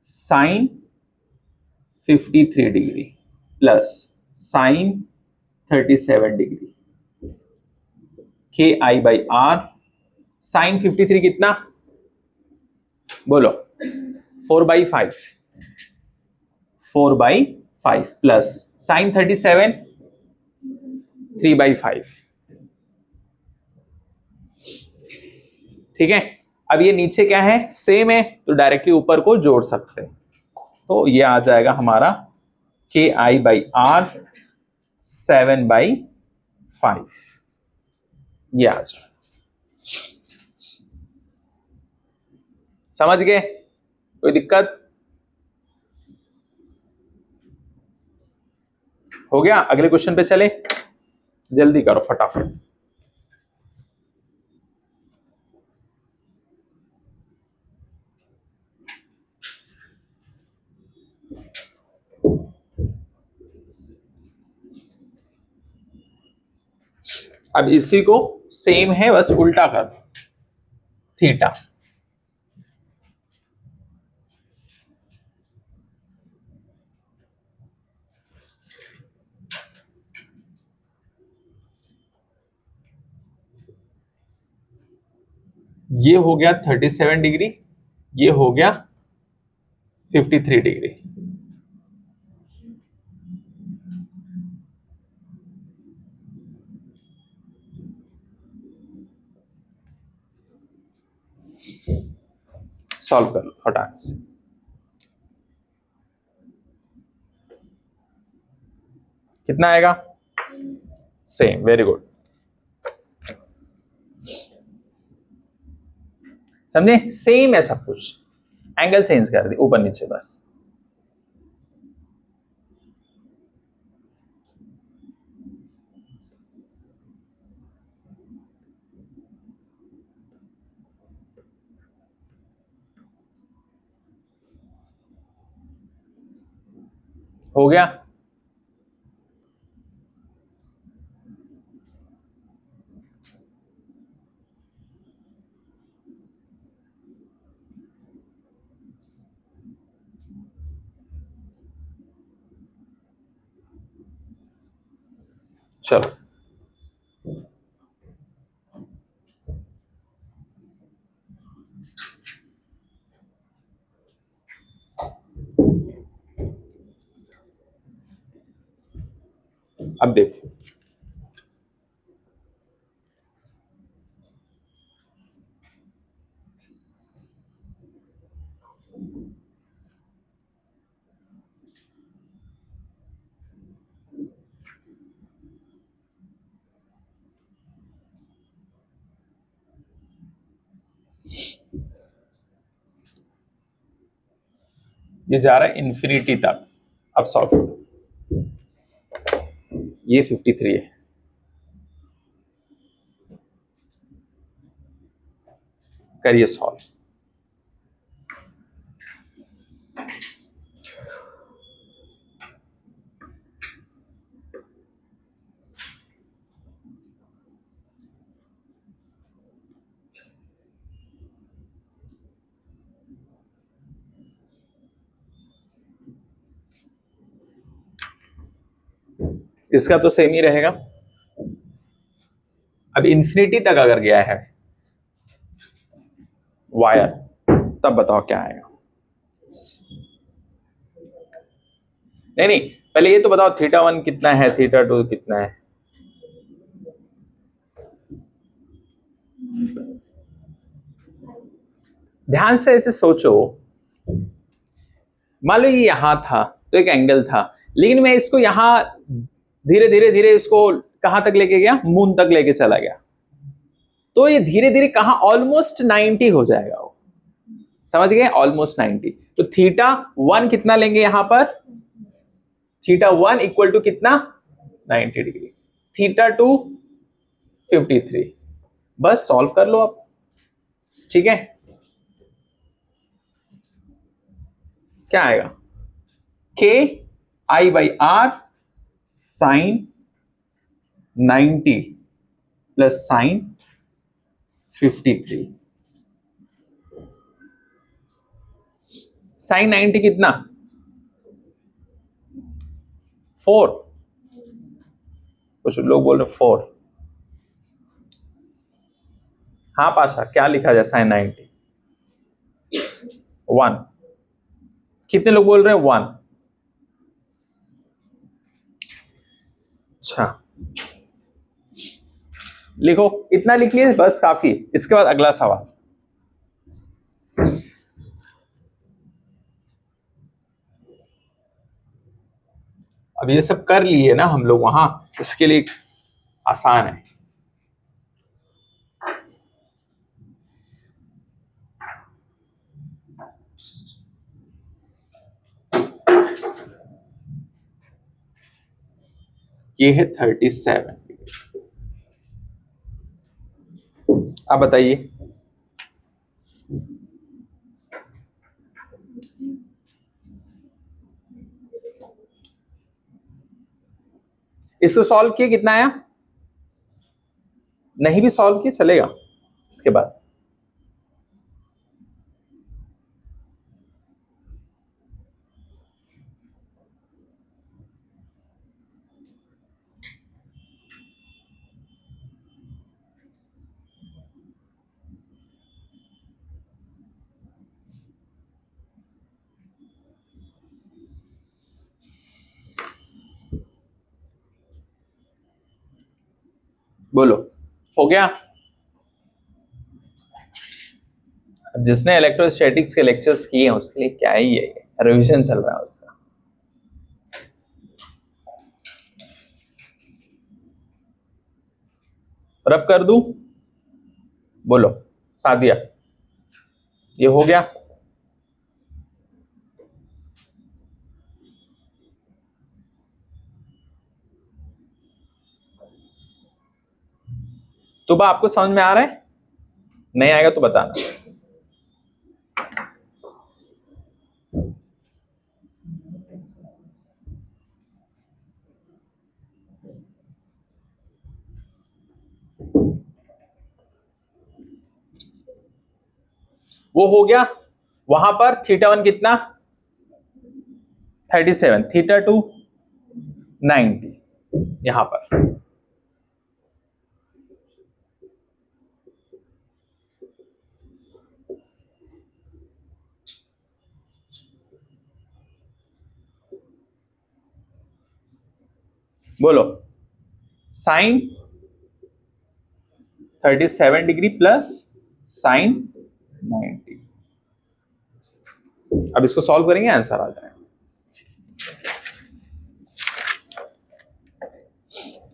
sine 53 degree plus sine 37 degree, K I by R sine 53 कितना बोलो, 4/5, 4/5 प्लस साइन 37 3/5, ठीक है। अब ये नीचे क्या है, सेम है, तो डायरेक्टली ऊपर को जोड़ सकते हैं, तो ये आ जाएगा हमारा के आई बाई आर 7/5, ये आ जाएगा। समझ गए, कोई दिक्कत? हो गया, अगले क्वेश्चन पे चले, जल्दी करो फटाफट। अब इसी को सेम है, बस उल्टा कर दो, थीटा। ये हो गया 37 डिग्री, ये हो गया 53 डिग्री। सॉल्व कर लो फटाक से। कितना आएगा? Same, very good. समझे, सेम है सब कुछ, एंगल चेंज कर दी ऊपर नीचे बस। हो गया? चलो अब देखो, ये जा रहा है इंफिनिटी तक। अब सॉल्व करो, ये 53 है, करिए सॉल्व। इसका तो सेम ही रहेगा। अब इंफिनिटी तक अगर गया है वायर, तब बताओ क्या आएगा। नहीं नहीं, पहले ये तो बताओ θ1 कितना है, θ2 कितना है। ध्यान से ऐसे सोचो, मान लो ये यहां था तो एक एंगल था, लेकिन मैं इसको यहां धीरे धीरे धीरे इसको कहां तक लेके गया, मून तक लेके चला गया, तो ये धीरे धीरे कहां ऑलमोस्ट 90 हो जाएगा वो, समझ गए, ऑलमोस्ट 90। तो θ1 कितना लेंगे यहां पर, θ1 इक्वल टू कितना, 90 डिग्री, θ2 53। बस सॉल्व कर लो अब, ठीक है। क्या आएगा, K I by R sine 90 plus sine 53। Sine 90 कितना, 4, कुछ लोग बोल रहे 4। हाँ पाशा, क्या लिखा जाए साइन 90, 1। कितने लोग बोल रहे हैं 1? अच्छा लिखो, इतना लिख लिए बस काफी। इसके बाद अगला सवाल, अब ये सब कर लिए ना हम लोग वहां, इसके लिए आसान है। ये है 37। आप बताइए, इसको सॉल्व किए कितना आया, नहीं भी सॉल्व किए चलेगा। इसके बाद बोलो, हो गया। जिसने इलेक्ट्रोस्टैटिक्स के लेक्चर्स किए हैं उसके लिए क्या ही है, रिवीजन चल रहा है उसका। रब कर दूं, बोलो सादिया, ये हो गया। तो आपको समझ में आ रहा है, नहीं आएगा तो बताना। वो हो गया। वहां पर θ1 कितना 37, θ2 90, यहां पर बोलो साइन 37 डिग्री प्लस साइन 90। अब इसको सॉल्व करेंगे, आंसर आ जाएगा।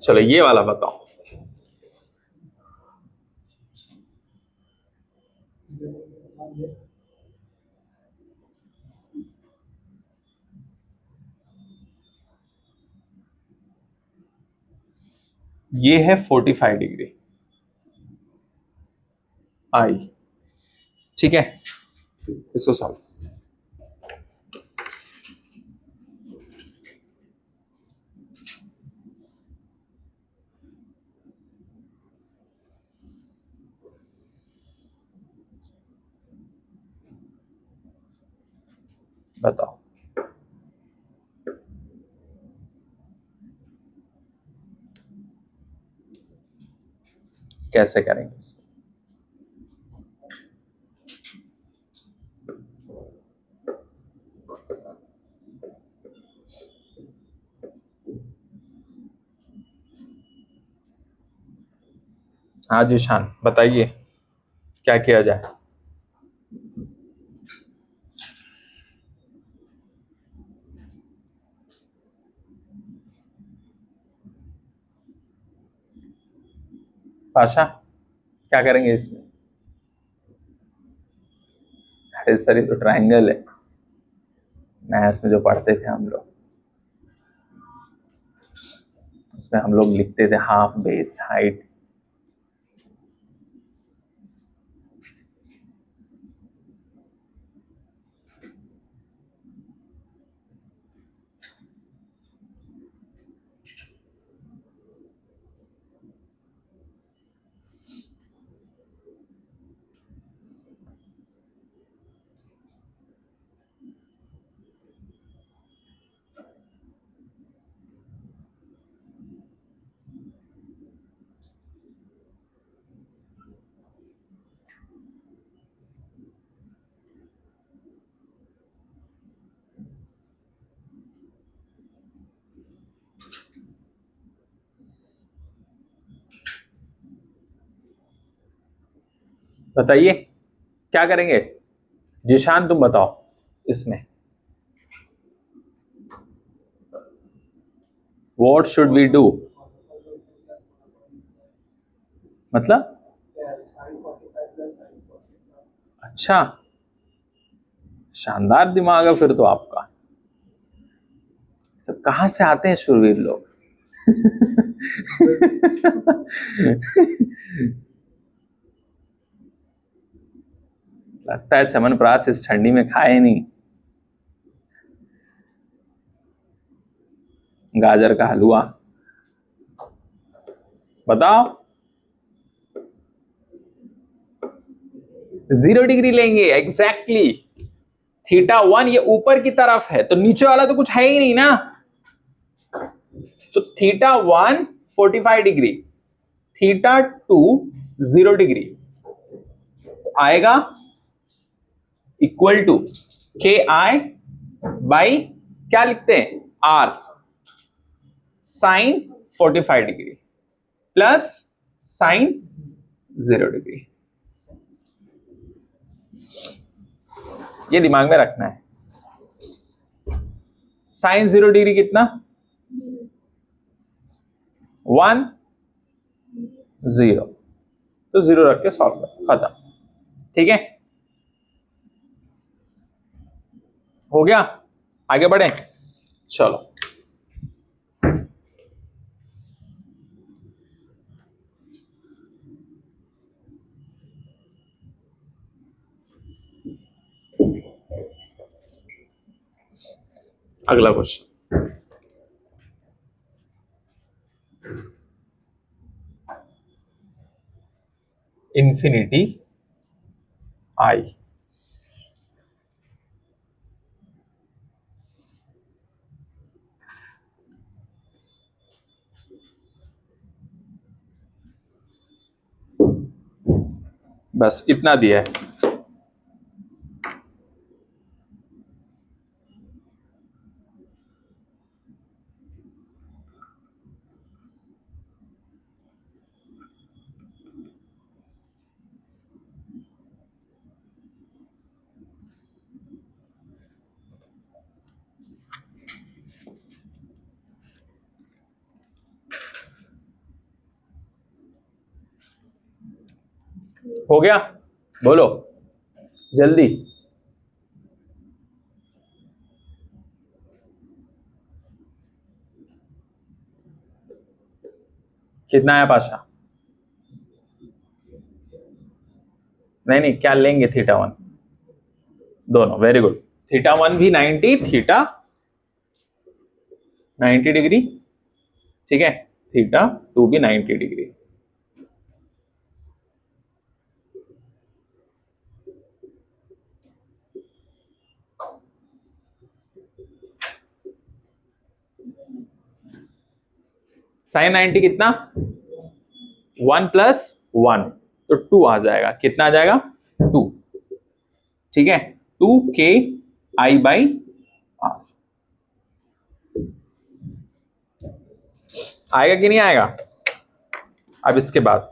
चलो ये वाला बताओ। ये है 45 डिग्री आई, ठीक है, इसको सॉल्व। बताओ कैसे करेंगे इसे। हाँ जी शान, बताइए क्या किया जाए। पाशा क्या करेंगे इसमें। अरे सर ये तो ट्रायंगल है, मैथ्स में जो पढ़ते थे हम लोग, उसमें हम लोग लिखते थे हाफ बेस हाइट। बताइए क्या करेंगे। जिशान तुम बताओ इसमें, व्हाट शुड वी डू। मतलब अच्छा, शानदार दिमाग है फिर तो आपका। सब कहां से आते हैं शूरवीर लोग। लगता है चमनप्राश इस ठंडी में खाए नहीं। गाजर का हलवा बताओ। 0 डिग्री लेंगे एग्जैक्टली। θ1 ये ऊपर की तरफ है तो नीचे वाला तो कुछ है ही नहीं ना, तो θ1 45 डिग्री, θ2 0 डिग्री आएगा equal to k I by क्या लिखते हैं r, sine 45 degree plus sine 0 degree. ये दिमाग में रखना है। साइन 0 डिग्री कितना 1 0, तो 0 रख के सॉल्व कर, खत्म। ठीक है, हो गया, आगे बढ़े। चलो अगला क्वेश्चन। इंफिनिटी आई बस इतना दिया है। हो गया, बोलो जल्दी। कितना है पाशा? नहीं नहीं, क्या लेंगे? थीटा वन दोनों, वेरी गुड। थीटा वन भी 90, थीटा 90 डिग्री, ठीक है। थीटा टू भी 90 डिग्री। साइन 90 कितना? 1 प्लस 1, तो 2 आ जाएगा। कितना आ जाएगा? 2, ठीक है। 2 k I/r आएगा कि नहीं आएगा? अब इसके बाद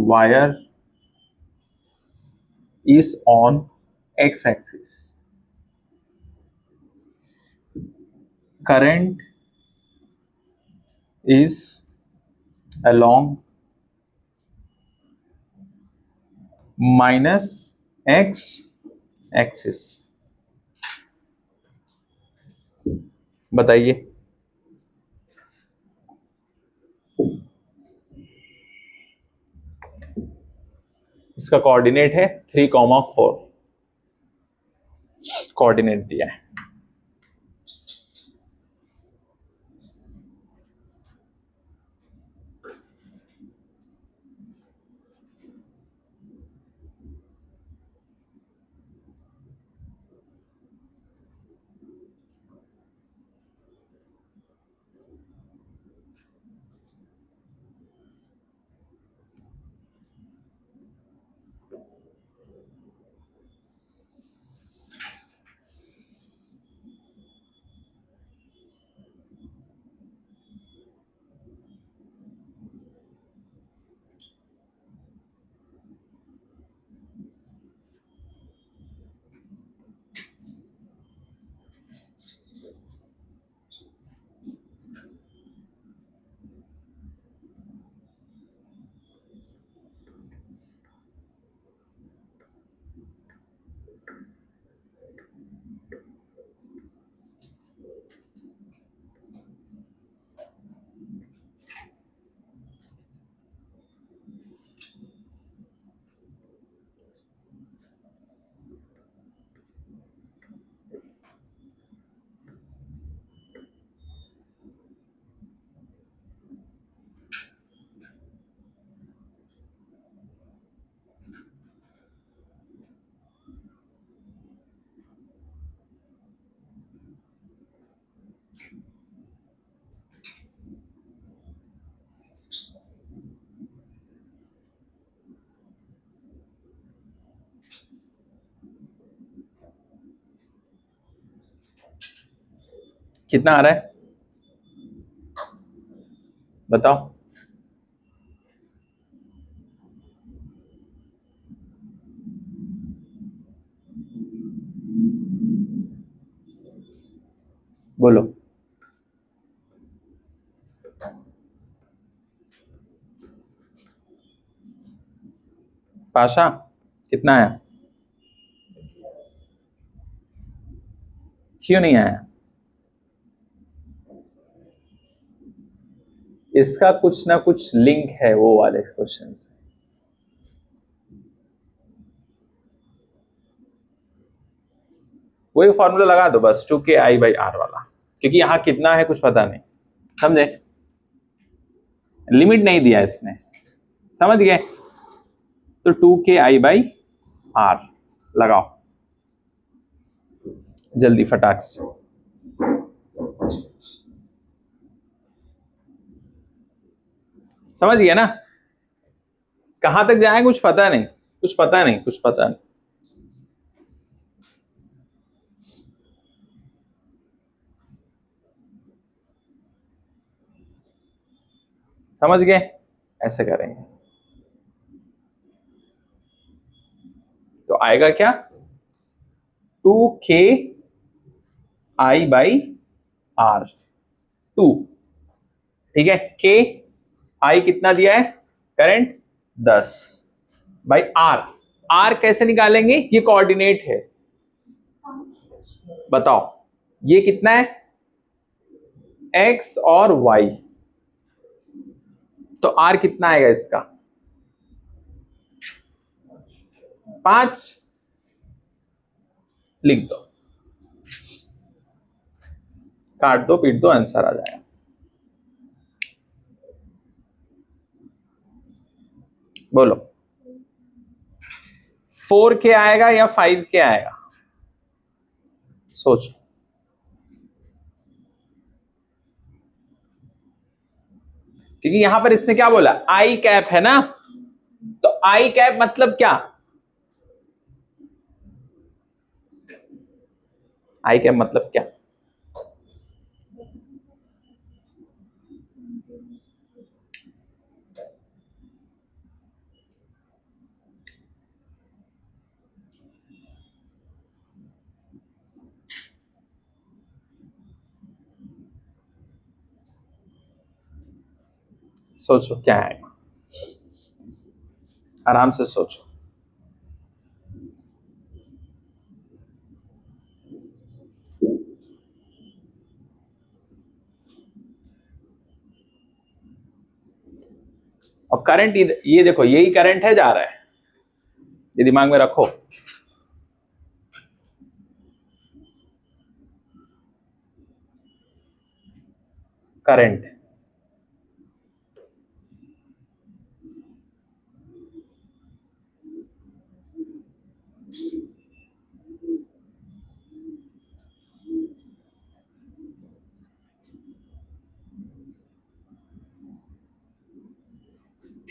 wire is on x-axis, current is along minus x-axis। बताइए। इसका कोऑर्डिनेट है 3,4, कोऑर्डिनेट दिया है। कितना आ रहा है बताओ? बोलो। पाशा कितना आया? क्यों नहीं आया? इसका कुछ ना कुछ लिंक है वो वाले क्वेश्चन से। वही फॉर्मूला लगा दो बस, 2KI/R वाला, क्योंकि यहां कितना है कुछ पता नहीं, समझे? लिमिट नहीं दिया इसने, समझ गए? तो 2KI/R लगाओ जल्दी फटाक से। समझ गया ना? कहां तक जाए कुछ पता नहीं, कुछ पता नहीं, कुछ पता नहीं। समझ गए? ऐसे करेंगे तो आएगा क्या? 2KI/R 2, ठीक है? के आई कितना दिया है? Current 10 by are. आर कैसे निकालेंगे? ये कोऑर्डिनेट है, बताओ ये कितना है? एक्स और वाई, तो आर कितना आएगा इसका? 5 लिख दो, काट दो पीट दो, आंसर आ जाएगा। बोलो 4K आएगा या 5K आएगा? सोचो। क्योंकि यहां पर इसने क्या बोला? आई कैप है ना, तो आई कैप मतलब क्या? आई कैप मतलब क्या? सोचो क्या आएगा, आराम से सोचो। और करंट ये देखो, यही करंट है जा रहा है, ये दिमाग में रखो। करंट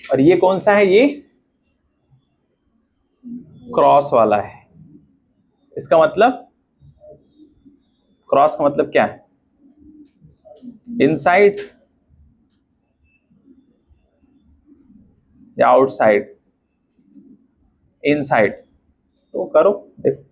और ये कौन सा है? ये क्रॉस वाला है। इसका मतलब, क्रॉस का मतलब क्या है? इनसाइड या आउटसाइड? इनसाइड। तो करो देखो।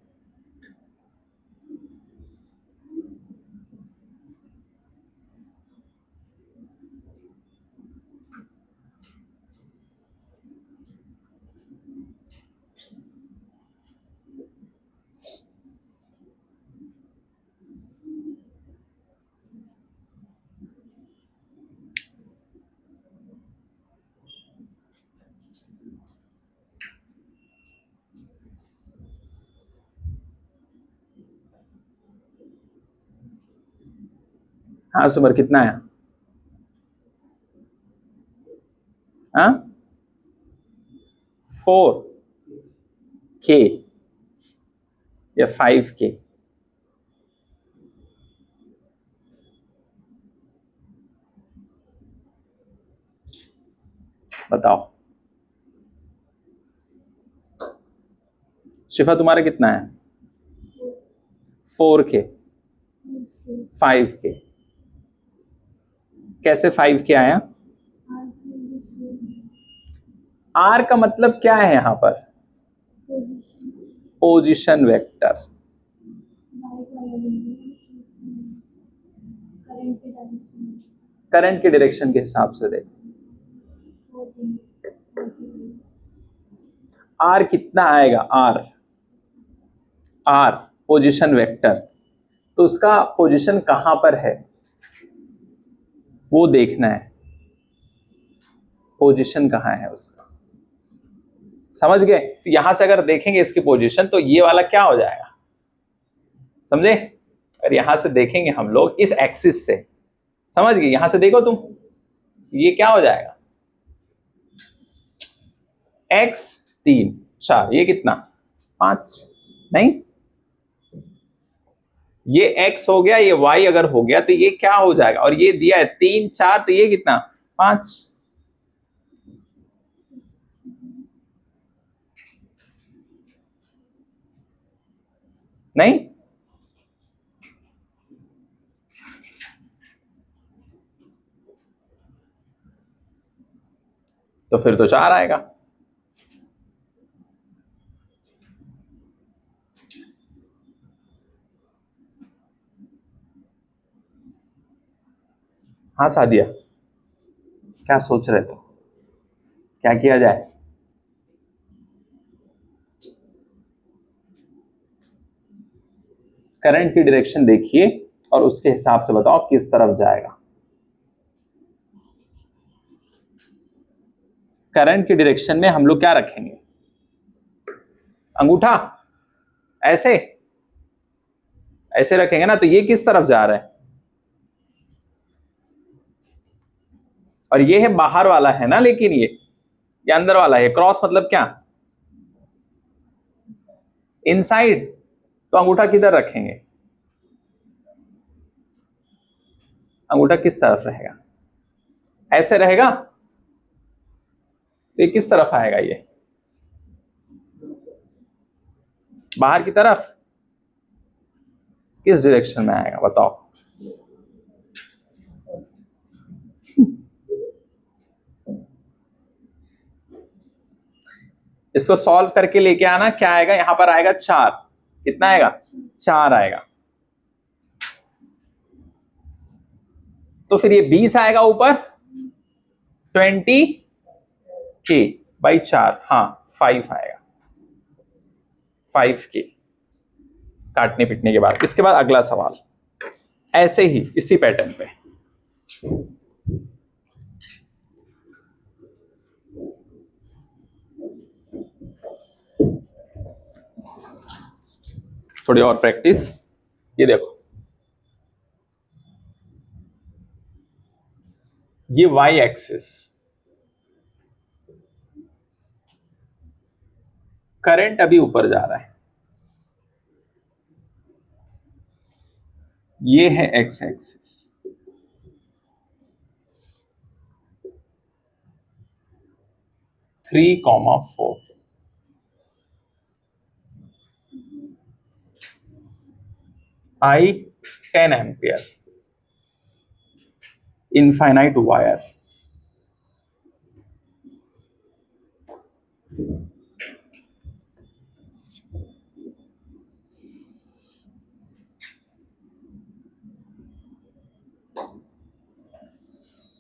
हाँ सुमर कितना है? हाँ 4K या 5K? बताओ शिफा तुम्हारा कितना है? 4K 5K। कैसे 5K आया? आर का मतलब क्या है यहां पर? Position vector. करंट के डायरेक्शन के हिसाब से देखो। आर कितना आएगा, आर, आर पोजीशन वेक्टर, तो उसका पोजीशन कहां पर है वो देखना है, पोजीशन कहां है उसका, समझ गए। तो यहां से अगर देखेंगे इसकी पोजीशन तो ये वाला क्या हो जाएगा, समझे। अगर यहां से देखेंगे हम लोग इस एक्सिस से, समझ गए, यहां से देखो तुम, ये क्या हो जाएगा, x 3 4, ये कितना 5, नहीं, ये x हो गया, ये y अगर हो गया तो ये क्या हो जाएगा, और ये दिया है 3 4, तो ये कितना 5, नहीं, तो फिर तो 4 आएगा। हाँ सादिया, क्या सोच रहे थे, क्या किया जाए। करंट की डायरेक्शन देखिए और उसके हिसाब से बताओ किस तरफ जाएगा। करंट की डायरेक्शन में हम लोग क्या रखेंगे, अंगूठा ऐसे, ऐसे रखेंगे ना, तो ये किस तरफ जा रहा है, और ये है बाहर वाला है ना, लेकिन ये अंदर वाला है, क्रॉस मतलब क्या, इनसाइड, तो अंगूठा किधर रखेंगे, अंगूठा किस तरफ रहेगा, ऐसे रहेगा, तो ये किस तरफ आएगा, ये बाहर की तरफ, किस डायरेक्शन में आएगा बताओ। इसको सॉल्व करके लेके आना, क्या आएगा, यहां पर आएगा 4, कितना आएगा 4 आएगा, तो फिर ये 20 आएगा ऊपर, 20k/4, हाँ 5 आएगा, 5k, काटने पीटने के बाद। इसके बाद अगला सवाल ऐसे ही इसी पैटर्न पे, थोड़ी और प्रैक्टिस। ये देखो, ये y एक्सिस, करंट अभी ऊपर जा रहा है, ये है x axis, three comma 4, I 10 ampere, infinite wire,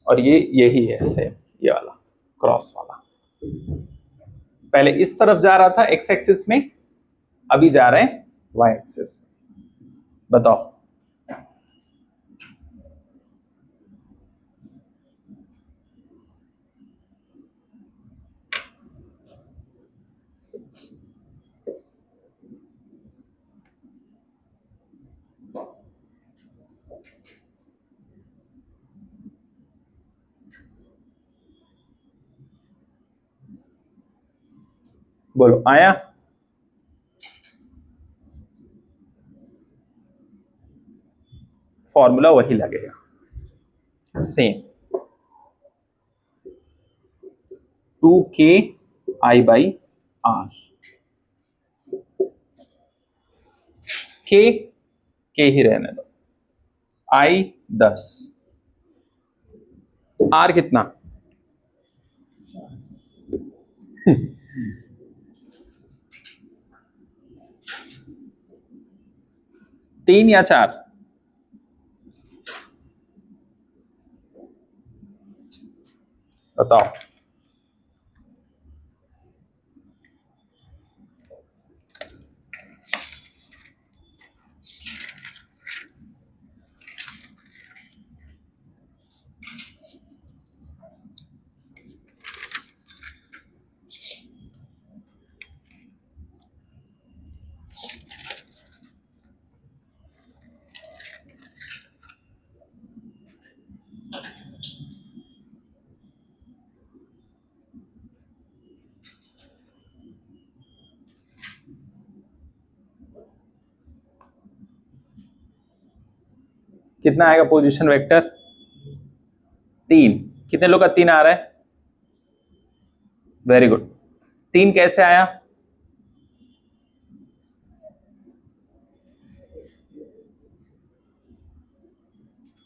और ये यही है सेम, ये वाला क्रॉस वाला, पहले इस तरफ जा रहा था x एक्सिस में, अभी जा रहे हैं y एक्सिस में, बताओ। बोलो आया, फॉर्मूला वही लगेगा सेम, 2k/r, के ही रहने दो, I 10, R कितना 3 या 4, बताओ। कितना आएगा पोजीशन वेक्टर? 3। कितने लोग का 3 आ रहा है? Very good. 3 कैसे आया?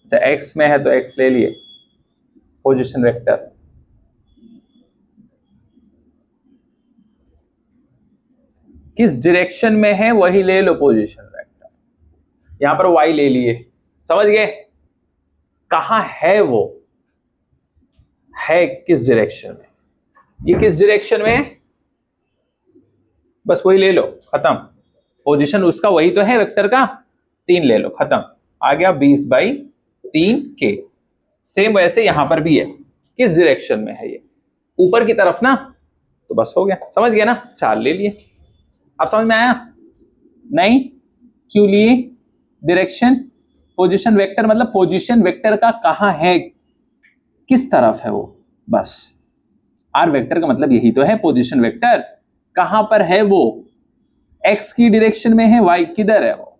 अच्छा, एक्स में है तो एक्स ले लिए पोजीशन वेक्टर। किस डायरेक्शन में है वही ले लो पोजीशन वेक्टर। यहां पर वाई ले लिए, समझ गए? कहां है वो, है किस डायरेक्शन में, ये किस डायरेक्शन में है, बस वही ले लो, खत्म। पोजीशन उसका वही तो है वेक्टर का, 3 ले लो, खत्म। आ गया 20/3 के। सेम वैसे यहां पर भी है, किस डायरेक्शन में है ये, ऊपर की तरफ ना, तो बस हो गया, समझ गया ना? 4 ले लिए। अब समझ में आया? नहीं? क्यों लिए? डायरेक्शन, पोजीशन वेक्टर मतलब पोजीशन वेक्टर का कहां है, किस तरफ है वो, बस। आर वेक्टर का मतलब यही तो है, पोजीशन वेक्टर कहां पर है वो, एक्स की डायरेक्शन में है, वाई किधर है वो।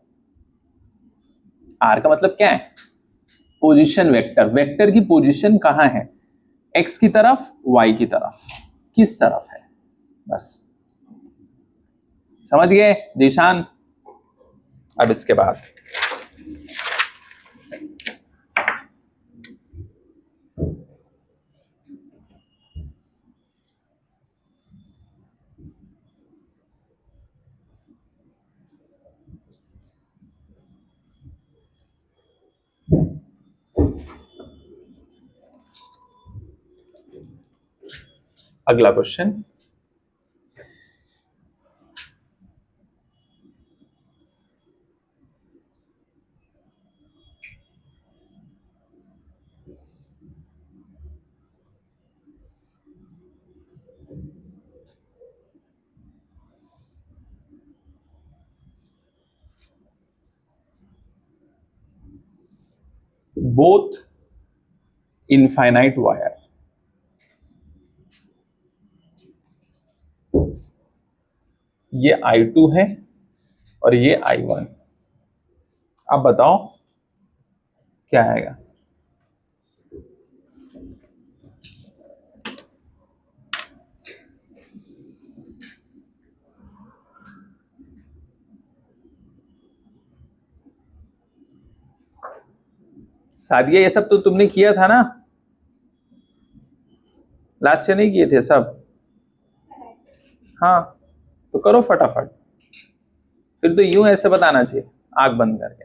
आर का मतलब क्या है? पोजीशन वेक्टर, वेक्टर की पोजीशन कहां है, एक्स की तरफ, वाई की तरफ, किस तरफ है, बस। समझ गए जीशान? अब इसके बाद अगला क्वेश्चन। बोथ इनफाइनाइट वायर, ये I2 है और ये I1। अब बताओ क्या आएगा? सादिया ये सब तो तुमने किया था ना, लास्ट ईयर नहीं किए थे सब? हाँ, तो करो फटाफट। फिर तो यूं ऐसे बताना चाहिए, आंख बंद करके।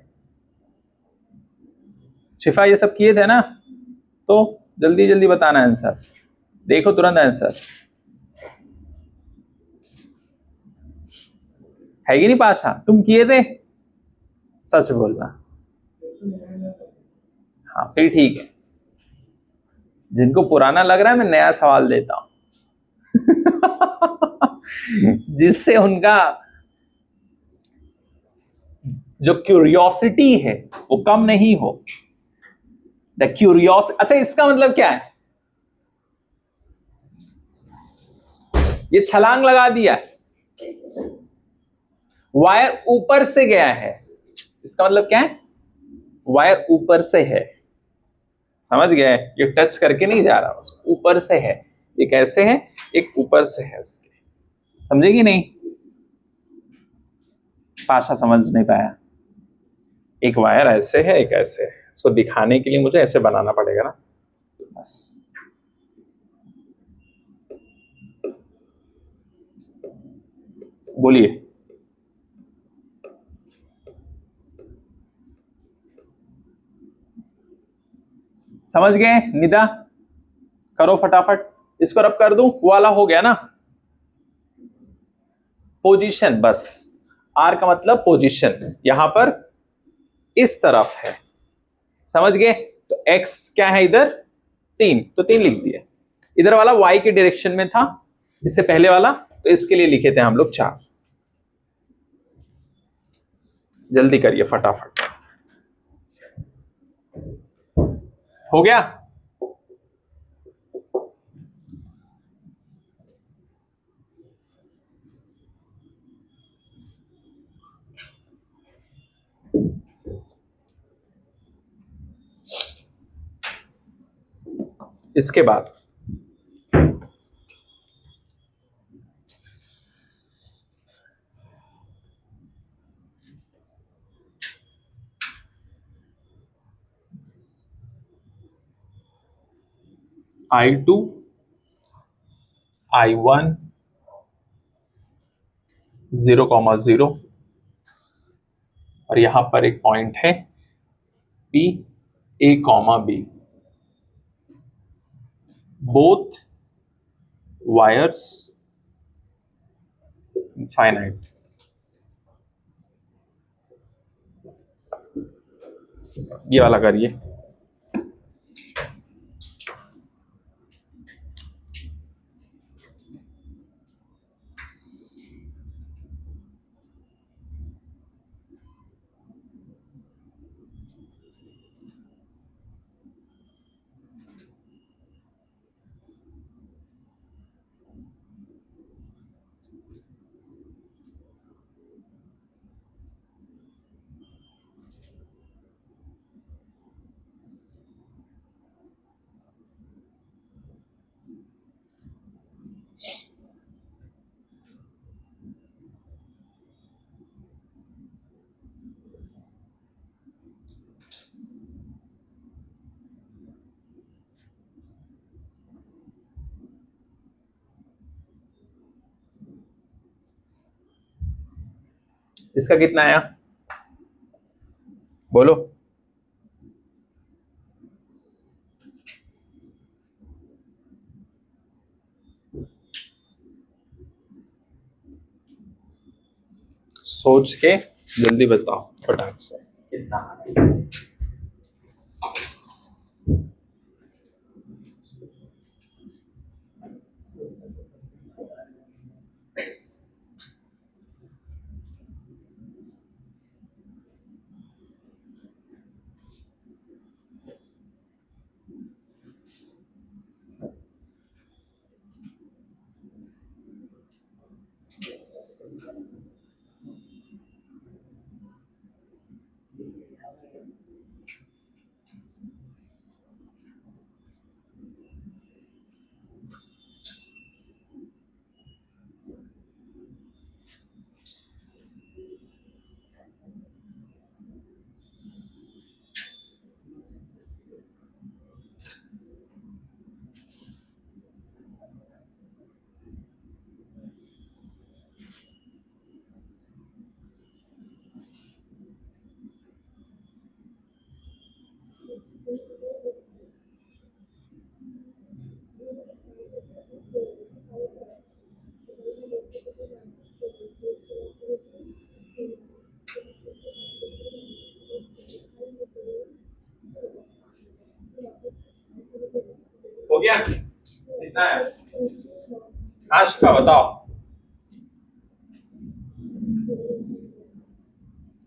शिफा ये सब किए थे ना, तो जल्दी जल्दी बताना आंसर, देखो तुरंत आंसर है कि नहीं। पाशा तुम किए थे? सच बोलना। हाँ फिर ठीक है, जिनको पुराना लग रहा है मैं नया सवाल देता हूं जिससे उनका जो क्यूरियोसिटी है वो कम नहीं हो। द क्यूरियोस, अच्छा इसका मतलब क्या है? ये छलांग लगा दिया, वायर ऊपर से गया है, इसका मतलब क्या है? वायर ऊपर से है, समझ गए? ये टच करके नहीं जा रहा, उसको ऊपर से है। ये कैसे है? एक ऊपर से है उसके, समझेगी नहीं? पाशा समझ नहीं पाया। एक वायर ऐसे है, एक ऐसे है, इसको दिखाने के लिए मुझे ऐसे बनाना पड़ेगा ना, बस। बोलिए। समझ गए निदा? करो फटाफट, इसको रब कर दूं, वो वाला हो गया ना। पोजीशन, बस। आर का मतलब पोजीशन, यहां पर इस तरफ है, समझ गए? तो एक्स क्या है इधर? 3, तो 3 लिख दिया। इधर वाला वाई के डायरेक्शन में था, इससे पहले वाला, तो इसके लिए लिखे थे हम लोग 4। जल्दी करिए फटाफट, हो गया? इसके बाद I2 I1 0,0 और यहां पर एक पॉइंट है P A, B, both wires infinite. ये वाला करिए। इसका कितना आया बोलो। सोच के जल्दी बताओ फटाक से कितना आया। हो गया कितना है आशिका बताओ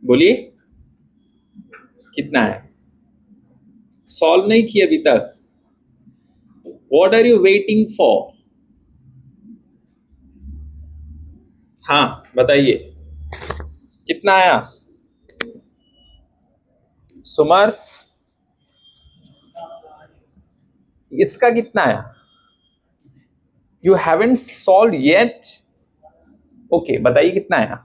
बोलिए कितना है। सॉल्व नहीं किया अभी तक। What are you waiting for. हाँ बताइए कितना आया सुमर। इसका कितना आया। You haven't solve yet. Okay बताइए कितना आया।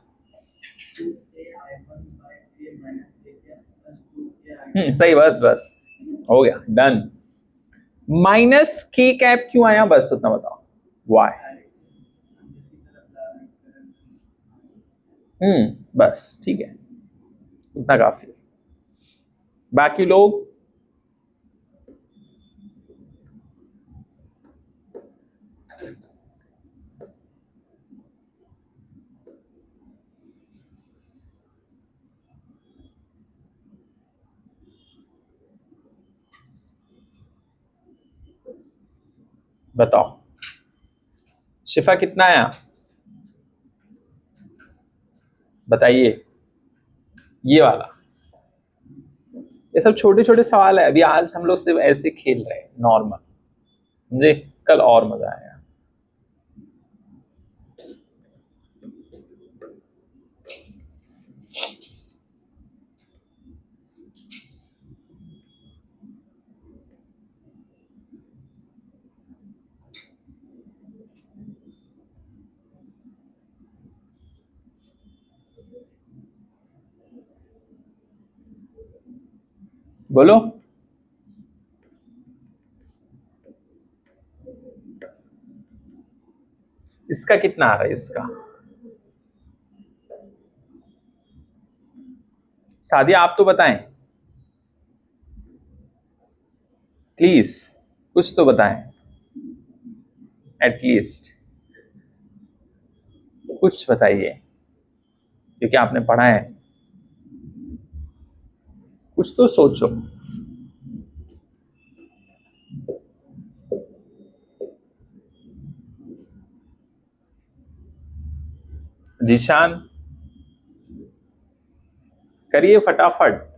सही बस बस हो गया डन। माइनस के कैप क्यों आया बस उतना बताओ वाई। बस ठीक है उतना काफी है। बाकी लोग बताओ। शिफा कितना आया बताइए। ये वाला ये सब छोटे छोटे सवाल है। अभी आज हम लोग सिर्फ ऐसे खेल रहे हैं नॉर्मल। समझे कल और मजा आएगा। बोलो। इसका कितना आ रहा है इसका? सादिया आप तो बताएं प्लीज, कुछ तो बताएं एटलीस्ट, कुछ बताइए क्योंकि आपने पढ़ा है, कुछ तो सोचो। जीशान करिए फटाफट।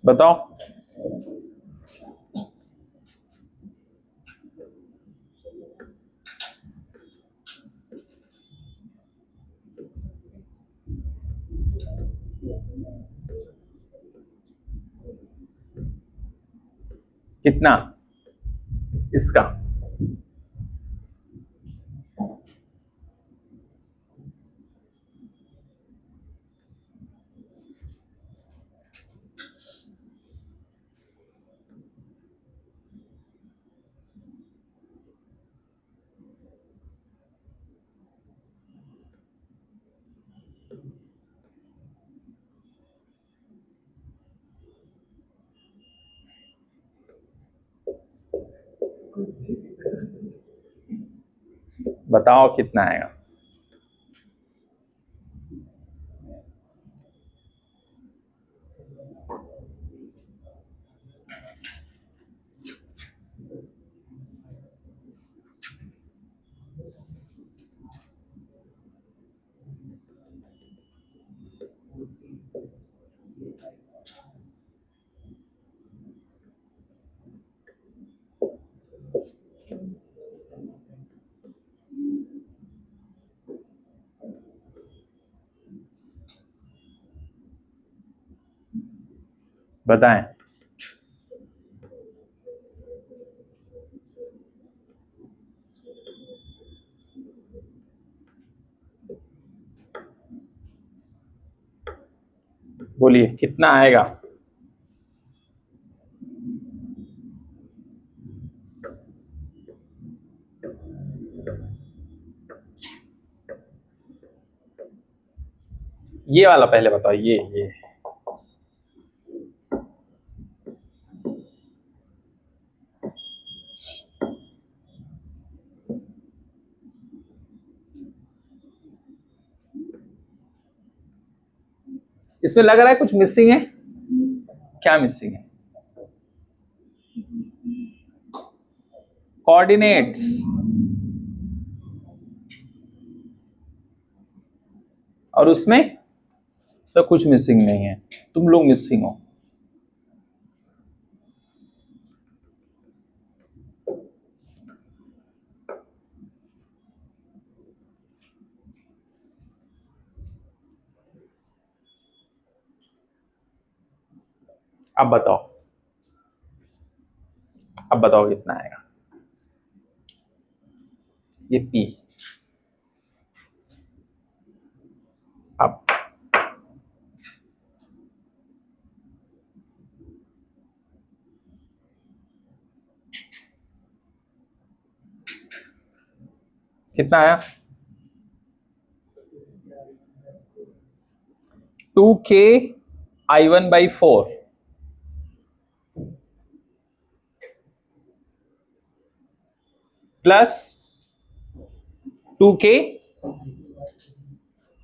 बताओ। कितना इसका? बताओ कितना आएगा? बताएं। बोलिए कितना आएगा? ये वाला पहले बताओ, ये इसमें लग रहा है कुछ मिसिंग है। क्या मिसिंग है? कोऑर्डिनेट्स। और उसमें कुछ मिसिंग नहीं है, तुम लोग मिसिंग हो। अब बताओ, अब बताओ कितना आएगा? ये पी। अब कितना आया? 2k I1/4 plus 2k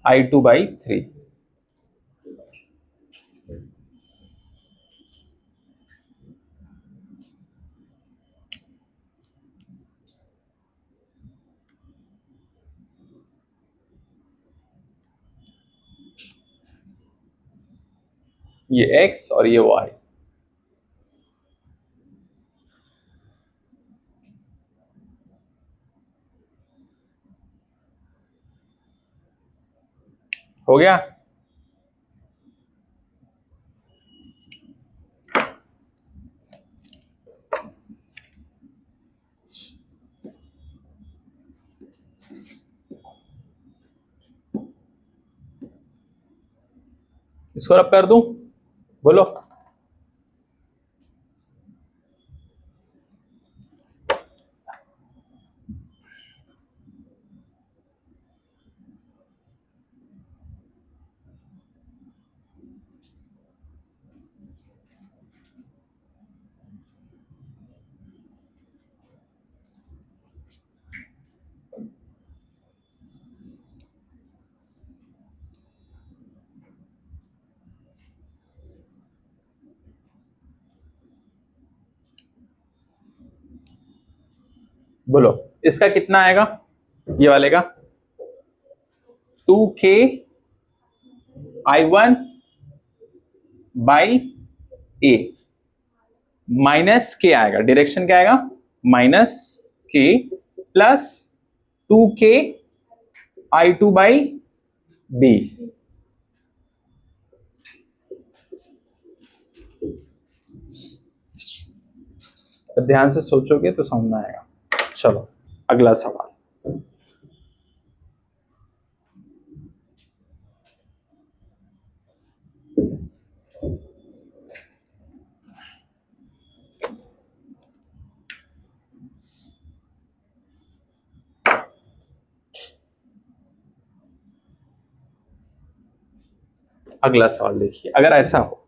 I2/3। ये x और ये y। हो गया? इसको रब कर दूं? बोलो। बोलो इसका कितना आएगा, ये वाले का? 2k I1 by A minus के आएगा, डायरेक्शन क्या आएगा? माइनस के plus 2k I2 by B. जब ध्यान से सोचोगे तो समझ में आएगा। चलो अगला सवाल। अगला सवाल देखिए, अगर ऐसा हो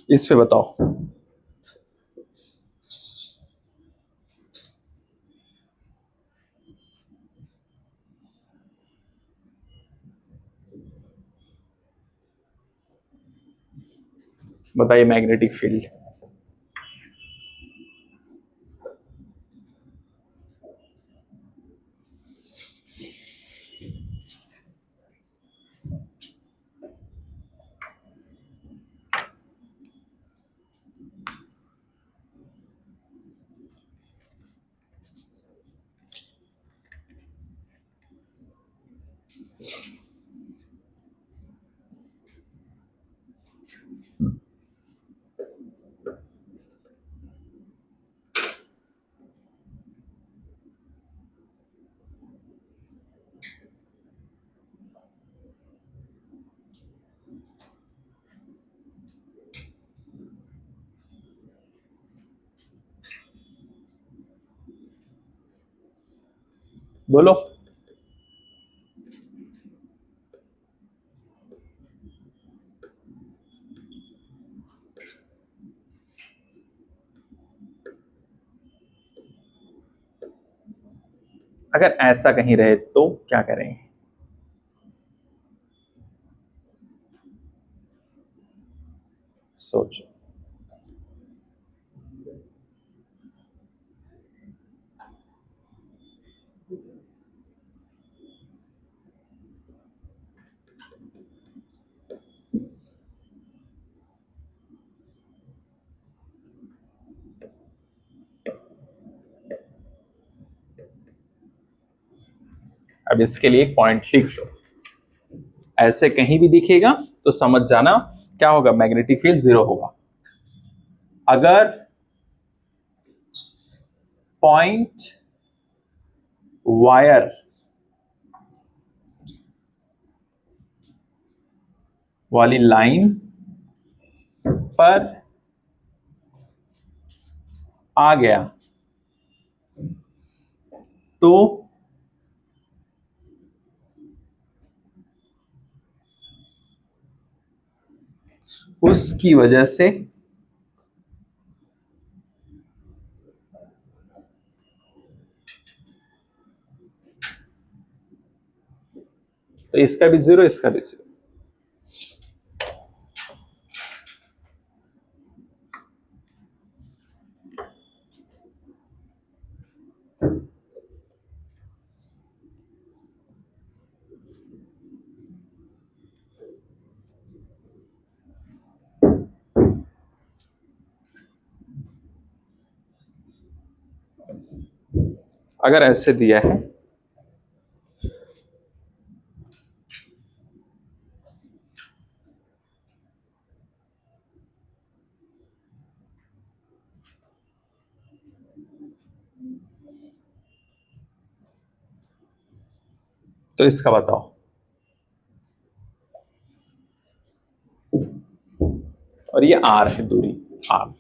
इस पे बताओ। बताइए मैग्नेटिक फील्ड। बोलो। अगर ऐसा कहीं रहे तो क्या करें? सोचो। अब इसके लिए एक पॉइंट लिख लो। ऐसे कहीं भी दिखेगा तो समझ जाना क्या होगा, मैग्नेटिक फील्ड जीरो होगा। अगर पॉइंट वायर वाली लाइन पर आ गया तो उसकी वजह से तो इसका भी जीरो, इसका भी जीरो। अगर ऐसे दिया है तो इसका बताओ। और ये आर है, दूरी आर।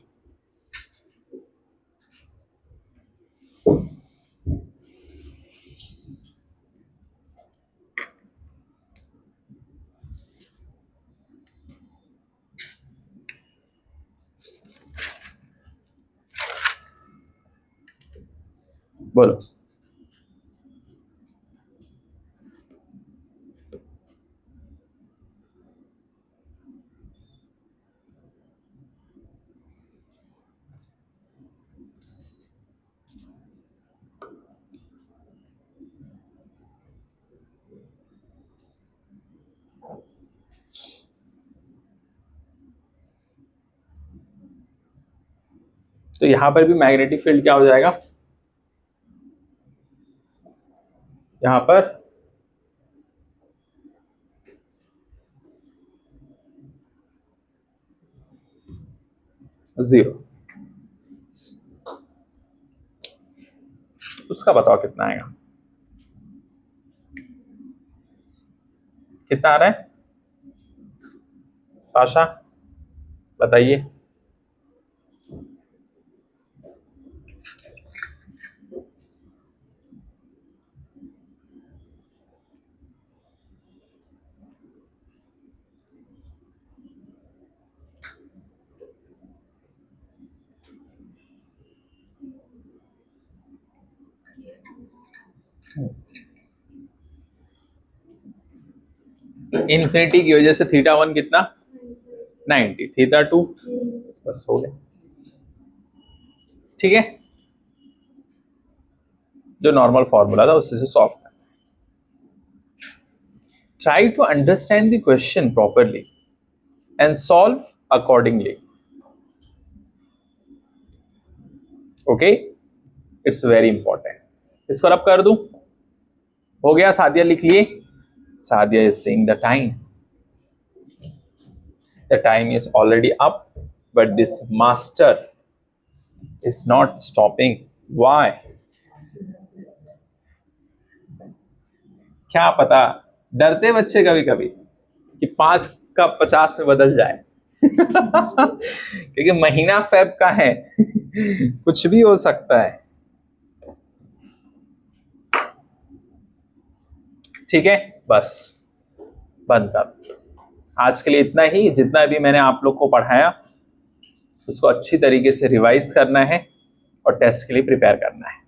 बोलो। तो यहां पर भी मैग्नेटिक फील्ड क्या हो जाएगा, यहां पर जीरो। उसका बताओ कितना आएगा, कितना आ रहा है पाशा, बताइए। इन्फिनिटी की वजह से थीटा 1 कितना 90, थीटा 2 बस हो गया। ठीक है, जो नॉर्मल फॉर्मूला था उससे से सॉल्व कर। Try to understand the question properly and solve accordingly. Okay, it's very important. इसको रब कर दूं, हो गया। सादिया लिख लिए। Sadia is saying the time is already up, but this master is not stopping. Why? क्या पता, डरते बच्चे कभी कभी कि 5 का 50 में बदल जाए क्योंकि महीना फेब का है कुछ भी हो सकता है। ठीक है, बस बंद कर। आज के लिए इतना ही। जितना भी मैंने आप लोग को पढ़ाया उसको अच्छी तरीके से रिवाइज करना है और टेस्ट के लिए प्रिपेयर करना है।